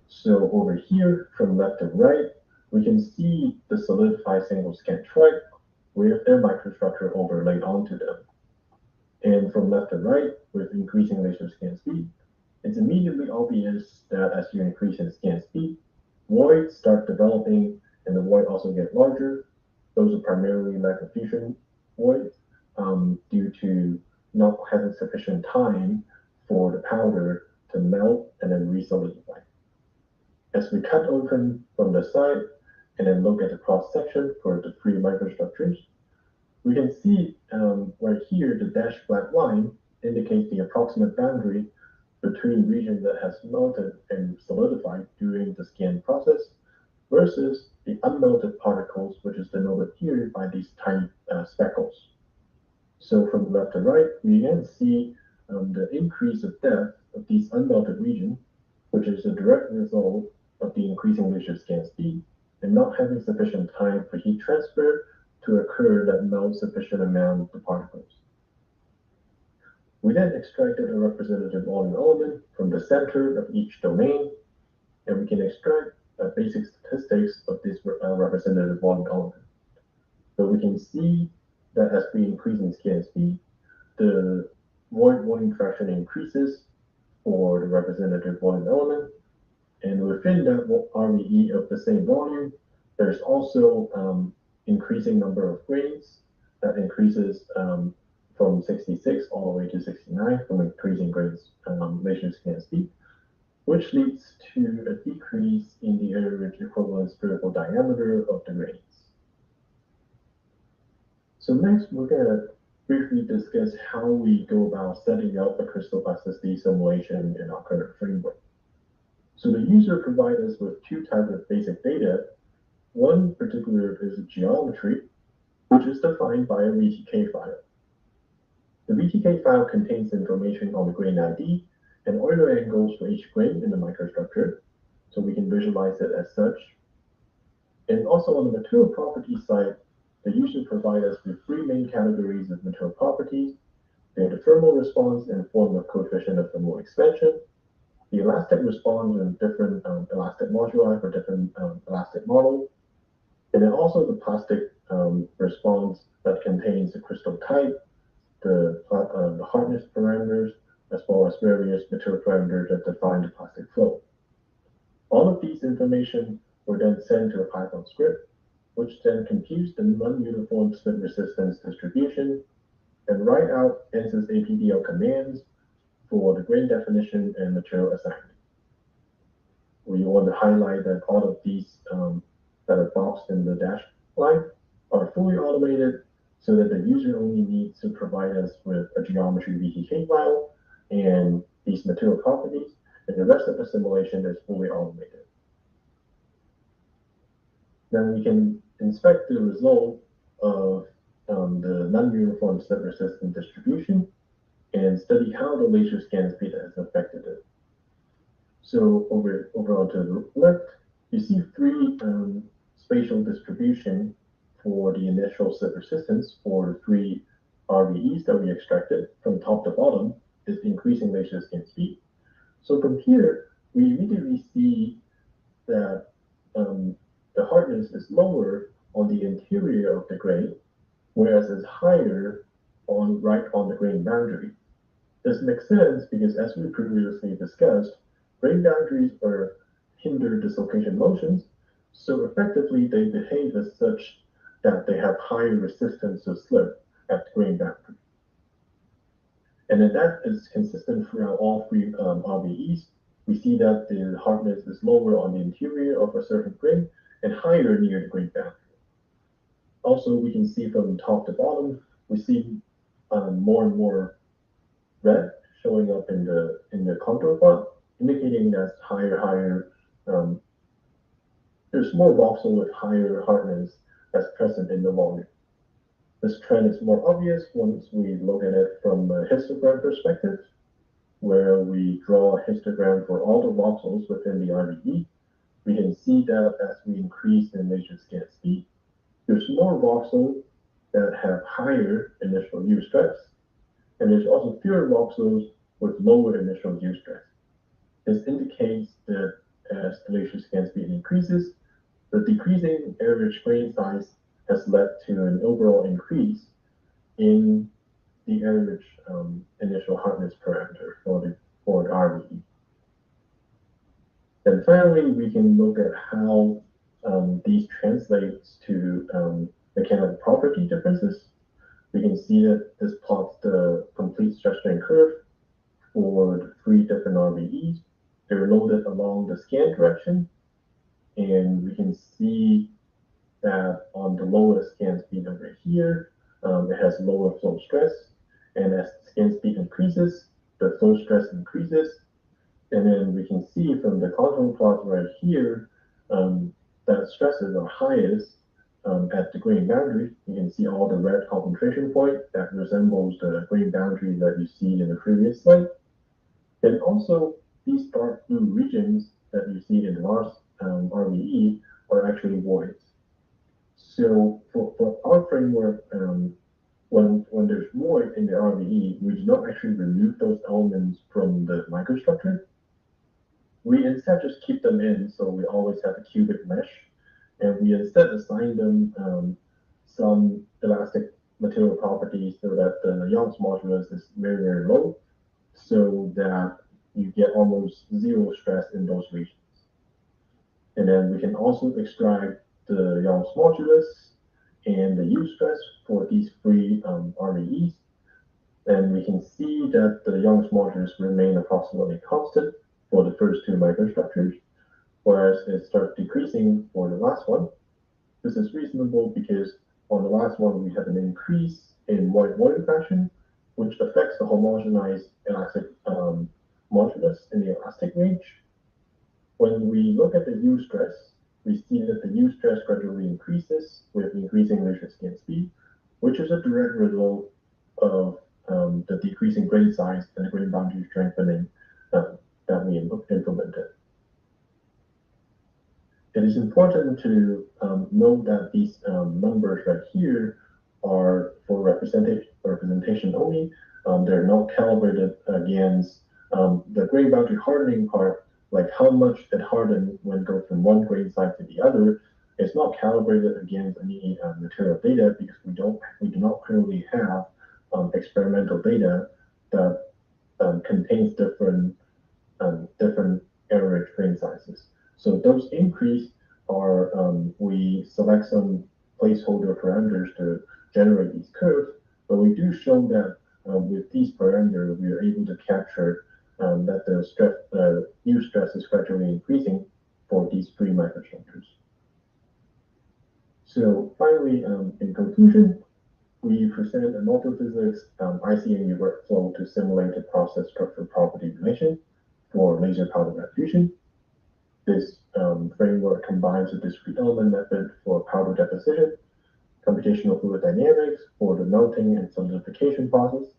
So over here, from left to right, we can see the solidified single scan track with their microstructure overlaid onto them. And from left to right, with increasing laser scan speed, it's immediately obvious that as you increase in scan speed, voids start developing and the void also get larger. Those are primarily lack of fusion voids due to not having sufficient time for the powder to melt and then re-solidify. As we cut open from the side and then look at the cross section for the three microstructures, we can see right here the dashed black line indicates the approximate boundary between region that has melted and solidified during the scan process versus the unmelted particles, which is denoted here by these tiny speckles. So from left to right, we again see the increase of depth of these unmelted region, which is a direct result of the increasing laser scan speed and not having sufficient time for heat transfer to occur that melts sufficient amount of the particles. We then extracted a representative volume element from the center of each domain, and we can extract basic statistics of this representative volume element. So we can see that as we increase in scan speed, the void volume fraction increases for the representative volume element, and within that RVE of the same volume, there's also increasing number of grains that increases from 66 all the way to 69 from increasing grains laser scan speed, which leads to a decrease in the area equivalent spherical diameter of the grains. So next, we're going to briefly discuss how we go about setting up a crystal plasticity simulation in our current framework. So the user provides us with two types of basic data. One particular is a geometry, which is defined by a VTK file. The VTK file contains information on the grain ID and Euler angles for each grain in the microstructure, so we can visualize it as such. And also on the material properties side, the user provides us with three main categories of material properties. They're the thermal response in the form of coefficient of thermal expansion, the elastic response in different elastic moduli for different elastic model, and then also the plastic response that contains the crystal type, the hardness parameters, as well as various material parameters that define the plastic flow. All of these information were then sent to a Python script, which then computes the non-uniform spin resistance distribution and write out Ansys APDL commands for the grain definition and material assignment. We want to highlight that all of these that are boxed in the dash line are fully automated so that the user only needs to provide us with a geometry VTK file and these material properties, and the rest of the simulation is fully automated. Then we can inspect the result of the non-uniform slip resistance distribution and study how the laser scan speed has affected it. So over onto the left, you see three spatial distribution for the initial slip resistance for the three RVEs that we extracted from top to bottom is increasing laser scan speed. So from here, we immediately see that the hardness is lower on the interior of the grain, whereas it's higher right on the grain boundary. This makes sense because, as we previously discussed, grain boundaries are hinder dislocation motions, so effectively they behave as such that they have higher resistance to slip at the grain boundary. And then that is consistent throughout all three RVEs. We see that the hardness is lower on the interior of a certain grain and higher near the grain boundary. Also, we can see from top to bottom, we see more and more red showing up in the contour plot, indicating that higher, there's more voxel with higher hardness that's present in the volume. This trend is more obvious once we look at it from a histogram perspective, where we draw a histogram for all the voxels within the RVE. We can see that as we increase the laser scan speed, there's more voxels that have higher initial U stress, and there's also fewer voxels with lower initial U stress. This indicates that as the laser scan speed increases, the decreasing average grain size has led to an overall increase in the average initial hardness parameter for the RVE. And finally, we can look at how these translates to mechanical property differences. We can see that this plots the complete stress strain curve for the three different RVEs. They're loaded along the scan direction, and we can see that on the lowest scan speed over here, it has lower flow stress, and as the scan speed increases, the flow stress increases. And then we can see from the contour plot right here that stresses are highest at the grain boundary. You can see all the red concentration point that resembles the grain boundary that you see in the previous slide. And also, these dark blue regions that you see in the last RVE are actually voids. So for our framework, when there's void in the RVE, we do not actually remove those elements from the microstructure. We instead just keep them in, so we always have a cubic mesh, and we instead assign them some elastic material properties so that the Young's modulus is very low, so that you get almost zero stress in those regions. And then we can also extract the Young's modulus and the U stress for these three RVEs. And we can see that the Young's modulus remain approximately constant for the first two microstructures, whereas it starts decreasing for the last one. This is reasonable because on the last one we have an increase in white volume fraction, which affects the homogenized elastic modulus in the elastic range. When we look at the U stress, we see that the U stress gradually increases with increasing laser scan speed, which is a direct result of the decreasing grain size and the grain boundary strengthening that we implemented. It is important to note that these numbers right here are for representation only. They're not calibrated against the grain boundary hardening part, like how much it hardened when it goes from one grain size to the other. It's not calibrated against any material data because we do not currently have experimental data that contains different average grain sizes. So those increase are we select some placeholder parameters to generate these curves, but we do show that with these parameters we are able to capture that the U stress is gradually increasing for these three microstructures. So finally, in conclusion, we present a multiphysics ICME workflow to simulate the process structure property relation for laser powder bed fusion. This framework combines a discrete element method for powder deposition, computational fluid dynamics for the melting and solidification process,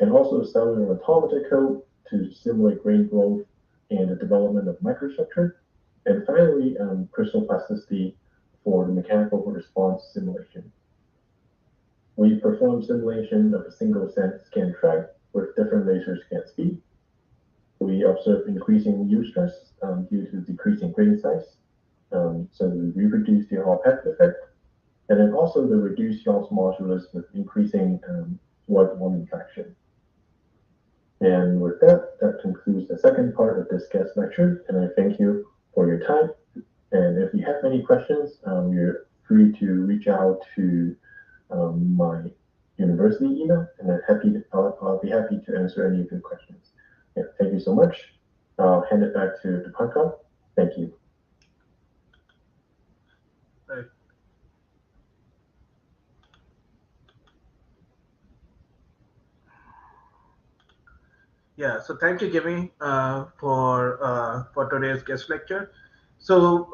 and also cellular automata code to simulate grain growth and the development of microstructure, and finally, crystal plasticity for the mechanical response simulation. We perform simulation of a single scan track with different laser scan speed. We observe increasing U stress due to decreasing grain size. So we reproduce the Hall-Pack effect. and then also the reduced Young's modulus with increasing one-to-one interaction. And with that, that concludes the second part of this guest lecture, and I thank you for your time. And if you have any questions, you're free to reach out to my university email, and I'll be happy to answer any of your questions. Yeah, thank you so much. I'll hand it back to the Pankaj. Thank you. Right. Yeah, so thank you, Jimmy, for today's guest lecture. So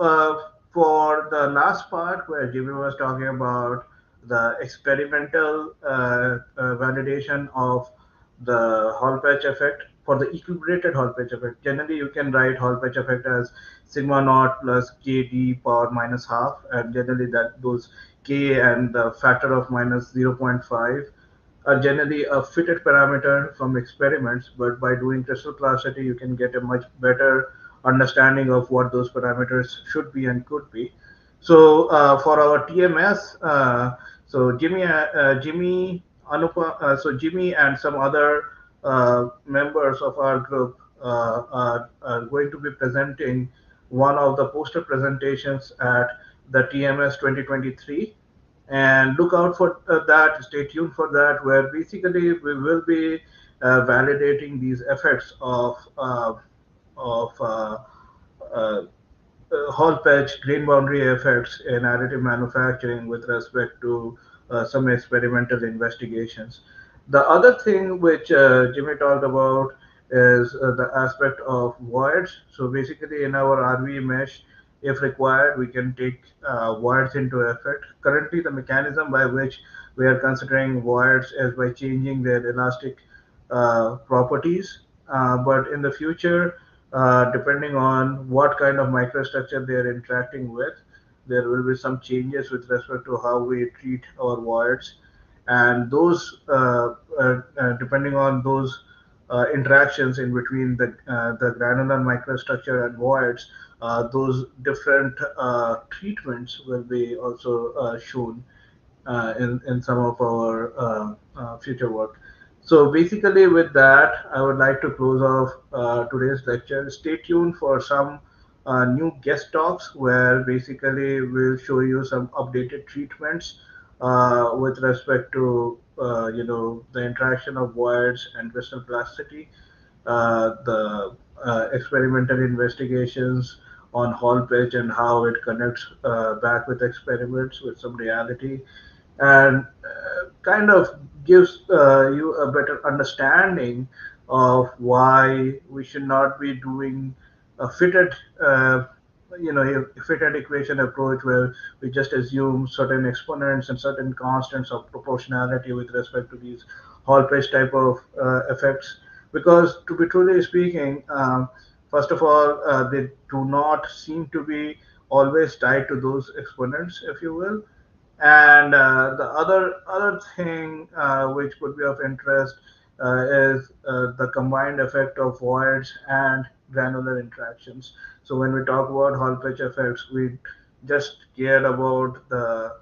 for the last part where Jimmy was talking about the experimental validation of the Hall patch effect for the equilibrated Hall patch effect. Generally, you can write Hall patch effect as sigma naught plus kd power minus half, and generally that those k and the factor of minus 0.5 are generally a fitted parameter from experiments, but by doing crystal plasticity, you can get a much better understanding of what those parameters should be and could be. So for our TMS, so Jimmy and some other members of our group are going to be presenting one of the poster presentations at the TMS 2023, and look out for that, stay tuned for that, where basically we will be validating these effects of uh, Hall patch grain boundary effects in additive manufacturing with respect to some experimental investigations. The other thing which Jimmy talked about is the aspect of voids. So basically, in our RV mesh, if required, we can take voids into effect. Currently, the mechanism by which we are considering voids is by changing their elastic properties. But in the future, depending on what kind of microstructure they are interacting with, there will be some changes with respect to how we treat our voids, and those depending on those interactions in between the granular microstructure and voids, those different treatments will be also shown in some of our future work. So basically, with that, I would like to close off today's lecture. Stay tuned for some new guest talks where basically we'll show you some updated treatments with respect to the interaction of wires and crystal plasticity, the experimental investigations on Hall pitch and how it connects back with experiments with some reality, and kind of gives you a better understanding of why we should not be doing a fitted a fitted equation approach where we just assume certain exponents and certain constants of proportionality with respect to these Hall pitch type of effects, because to be truly speaking, first of all, they do not seem to be always tied to those exponents, if you will. And the other thing which could be of interest is the combined effect of voids and granular interactions. So when we talk about Hall pitch effects, we just care about the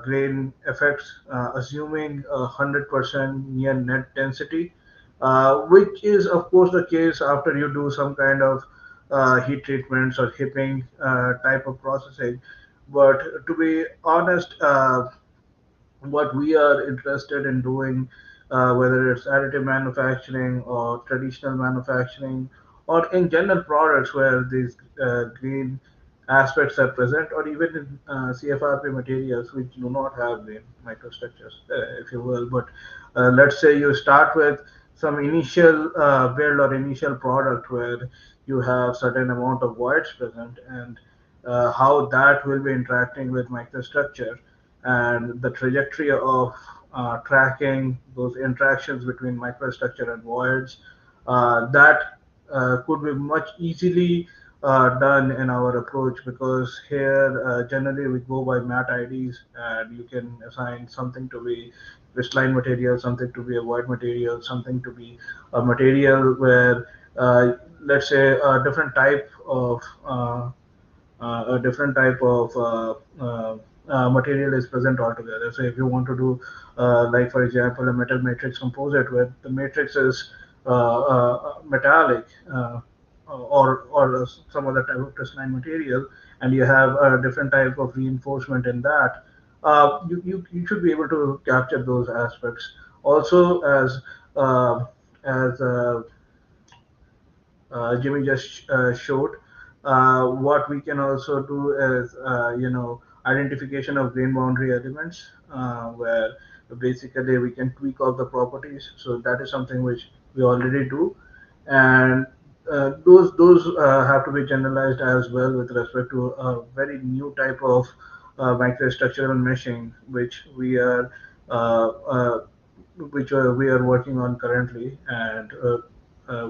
grain effects, assuming 100% near net density, which is of course the case after you do some kind of heat treatments or hipping type of processing. But to be honest, what we are interested in doing, whether it's additive manufacturing or traditional manufacturing, or in general products where these green aspects are present, or even in CFRP materials which do not have green microstructures, if you will. But let's say you start with some initial build or initial product where you have certain amount of voids present, and how that will be interacting with microstructure, and the trajectory of tracking those interactions between microstructure and voids, that could be much easily done in our approach, because here generally we go by mat IDs, and you can assign something to be crystalline material, something to be a void material, something to be a material where let's say a different type of material is present altogether. So if you want to do, like for example, a metal matrix composite where the matrix is metallic, or some other type of crystalline material, and you have a different type of reinforcement in that, you should be able to capture those aspects. Also, uh, as Jimmy just showed. What we can also do is, identification of grain boundary elements, where basically we can tweak all the properties. So that is something which we already do, and those have to be generalized as well with respect to a very new type of microstructural meshing, uh, uh, which we are working on currently, and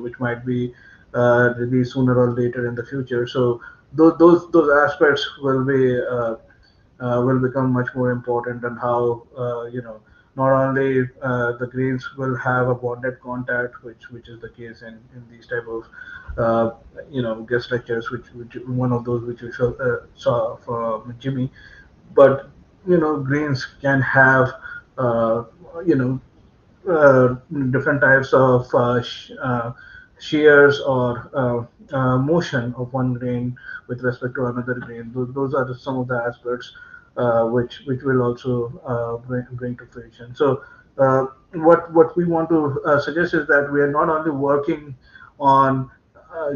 which might be released sooner or later in the future. So those aspects will become much more important, and how not only the grains will have a bonded contact, which is the case in these type of guest lectures, which one of those which we saw from Jimmy, but grains can have uh, you know uh, different types of shears or motion of one grain with respect to another grain. Those are some of the aspects which will also bring to fruition. So what we want to suggest is that we are not only working on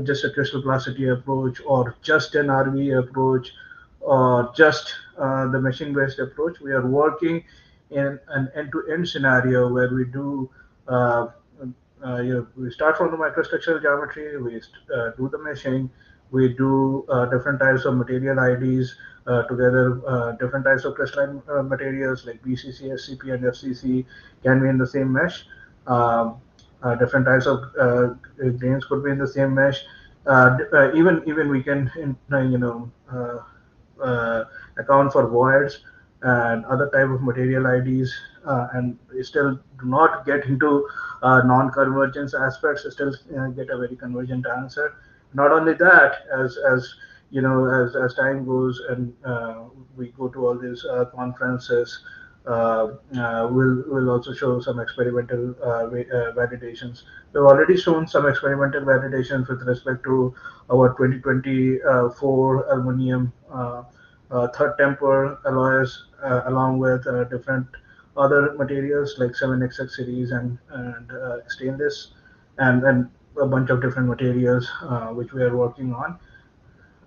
just a crystal plasticity approach, or just an RV approach, or just the machine based approach. We are working in an end-to-end scenario where we do we start from the microstructural geometry, we do the meshing, we do different types of material IDs together, different types of crystalline materials like BCC, SCP, and FCC can be in the same mesh. Um, Different types of grains could be in the same mesh. Even we can, account for voids and other type of material IDs, and still do not get into non-convergence aspects, still get a very convergent answer. Not only that, as time goes and we go to all these conferences, we'll also show some experimental validations. We've already shown some experimental validations with respect to our 2024 aluminum third temper alloys, along with different other materials like 7XX series and stainless, and a bunch of different materials which we are working on.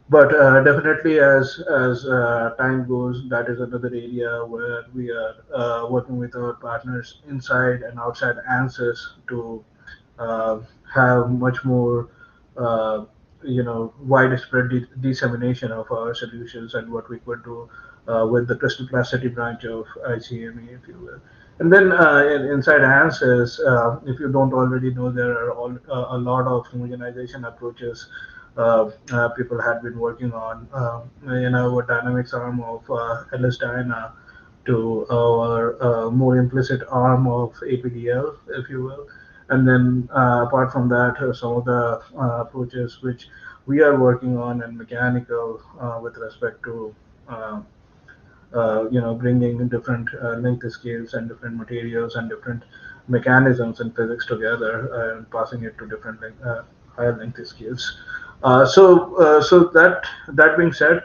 But definitely, as time goes, that is another area where we are working with our partners inside and outside Ansys to uh, have much more, uh, widespread dissemination of our solutions and what we could do with the crystal plasticity branch of ICME, if you will. And then inside Ansys, if you don't already know, there are a lot of homogenization approaches people had been working on. Our dynamics arm of LS Dyna to our more implicit arm of APDL, if you will. And then apart from that, some of the approaches which we are working on and mechanical with respect to bringing in different length scales and different materials and different mechanisms and physics together and passing it to different higher length scales. So that being said,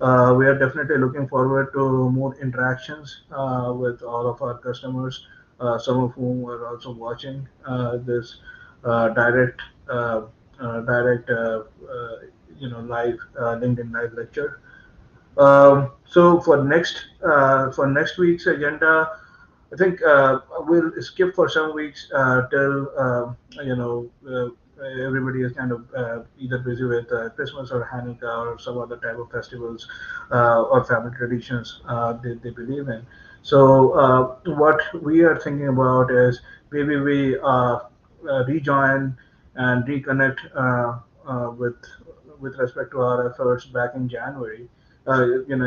we are definitely looking forward to more interactions with all of our customers, some of whom are also watching this direct direct live LinkedIn live lecture. So for next week's agenda, I think we'll skip for some weeks till everybody is kind of either busy with Christmas or Hanukkah or some other type of festivals or family traditions they believe in. So what we are thinking about is maybe we rejoin and reconnect with respect to our efforts back in January,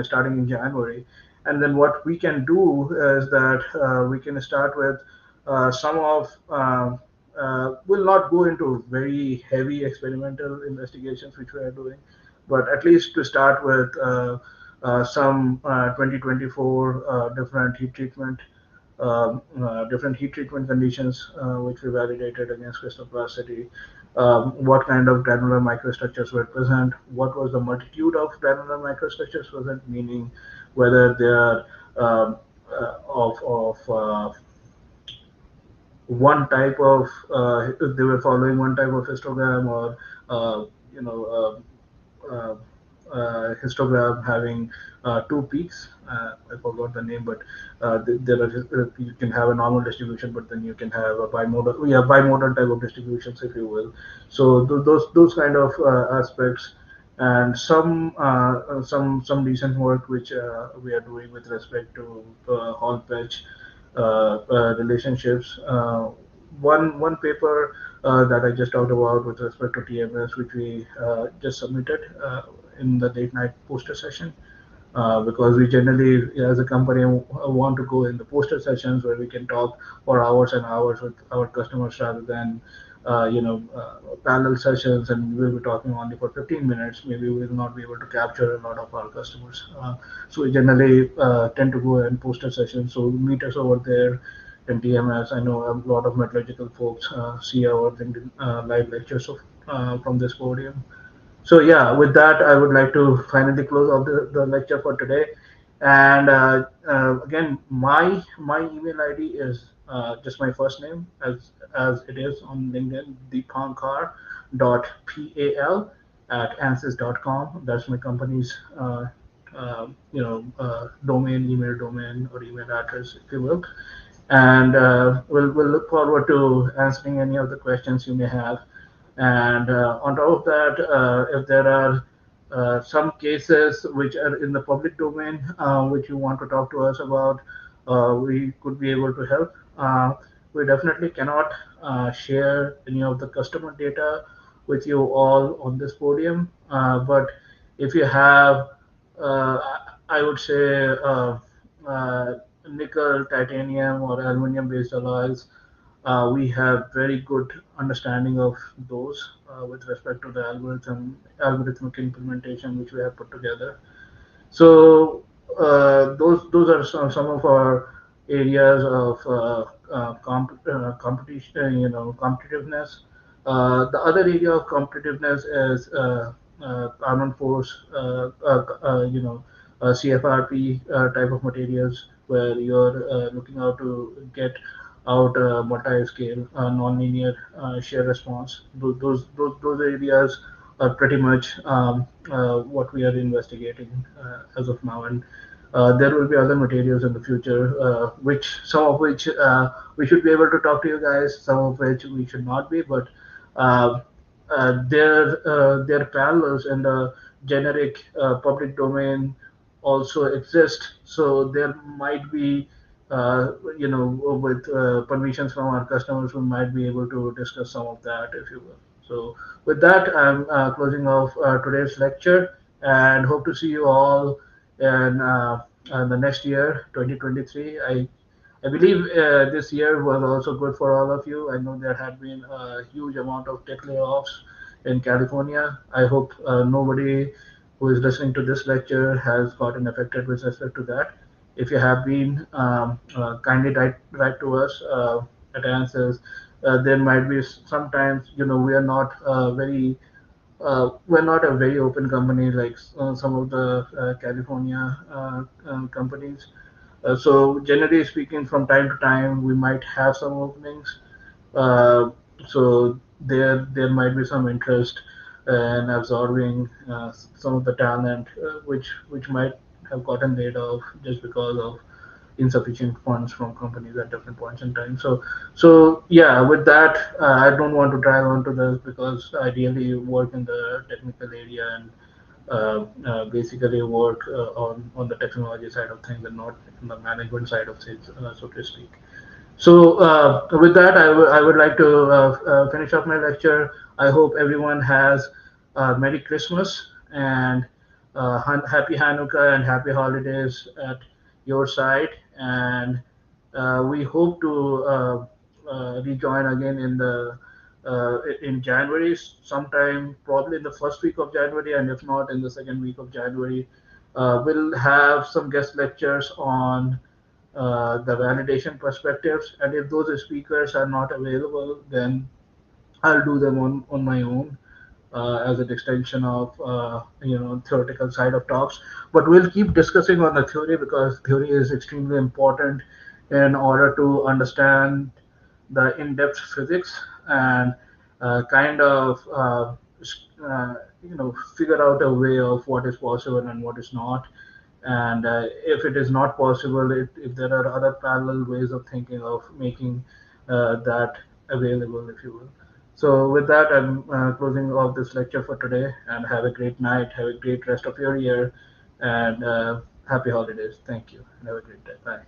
starting in January. And then what we can do is that we can start with some of we'll not go into very heavy experimental investigations which we are doing, but at least to start with, some 2024 different heat treatment conditions which we validated against crystal plasticity. What kind of granular microstructures were present? What was the multitude of granular microstructures present? Meaning whether they are of one type of if they were following one type of histogram or you know histogram having two peaks. I forgot the name, but there are you can have a normal distribution, but then you can have a bimodal, yeah, bimodal type of distributions, if you will. So those kind of aspects, and some recent work which we are doing with respect to Hall patch relationships. One paper that I just talked about with respect to TMS, which we just submitted in the late night poster session, because we generally, as a company, want to go in the poster sessions where we can talk for hours and hours with our customers rather than parallel sessions, and we'll be talking only for 15 minutes. Maybe we will not be able to capture a lot of our customers. So we generally tend to go in poster sessions. So meet us over there in TMS. I know a lot of metallurgical folks see our LinkedIn live lectures from this podium. So yeah, with that, I would like to finally close off the lecture for today. And again, my email ID is just my first name as it is on LinkedIn, deepankar.pal@ansys.com. That's my company's domain, email domain or email address, if you will. And we'll look forward to answering any of the questions you may have. And on top of that, if there are some cases which are in the public domain, which you want to talk to us about, we could be able to help. We definitely cannot share any of the customer data with you all on this podium. But if you have, uh, I would say, uh, nickel, titanium, or aluminum based alloys, we have very good understanding of those with respect to the algorithmic implementation which we have put together. So those are some of our areas of competition, competitiveness. The other area of competitiveness is carbon force, CFRP type of materials where you're looking out to get out multi-scale, non-linear shear response. Those areas are pretty much what we are investigating as of now, and there will be other materials in the future, which some of which we should be able to talk to you guys, some of which we should not be, but uh, their parallels in the generic public domain also exist. So there might be, with permissions from our customers, we might be able to discuss some of that, if you will. So with that, I'm closing off today's lecture and hope to see you all in the next year, 2023. I believe this year was also good for all of you. I know there had been a huge amount of tech layoffs in California. I hope nobody who is listening to this lecture has gotten affected with respect to that. If you have been, kindly write to us at Answers. There might be sometimes, we are not we're not a very open company like some of the California companies. So generally speaking, from time to time, we might have some openings. Uh, so there might be some interest in absorbing some of the talent, which might have gotten laid off just because of insufficient funds from companies at different points in time. So yeah, with that, I don't want to drag on to this because I really work in the technical area and basically work on the technology side of things and not on the management side of things, so to speak. So with that, I would like to finish up my lecture. I hope everyone has Merry Christmas and Happy Hanukkah and Happy Holidays at your side. And we hope to rejoin again in January, sometime probably in the first week of January, and if not in the second week of January. We'll have some guest lectures on the validation perspectives, and if those speakers are not available, then I'll do them on my own as an extension of theoretical side of talks. But we'll keep discussing on the theory because theory is extremely important in order to understand the in-depth physics and kind of figure out a way of what is possible and what is not. And if it is not possible, if there are other parallel ways of thinking of making that available, if you will. So with that, I'm closing off this lecture for today, and have a great night, have a great rest of your year, and happy holidays. Thank you, and have a great day. Bye.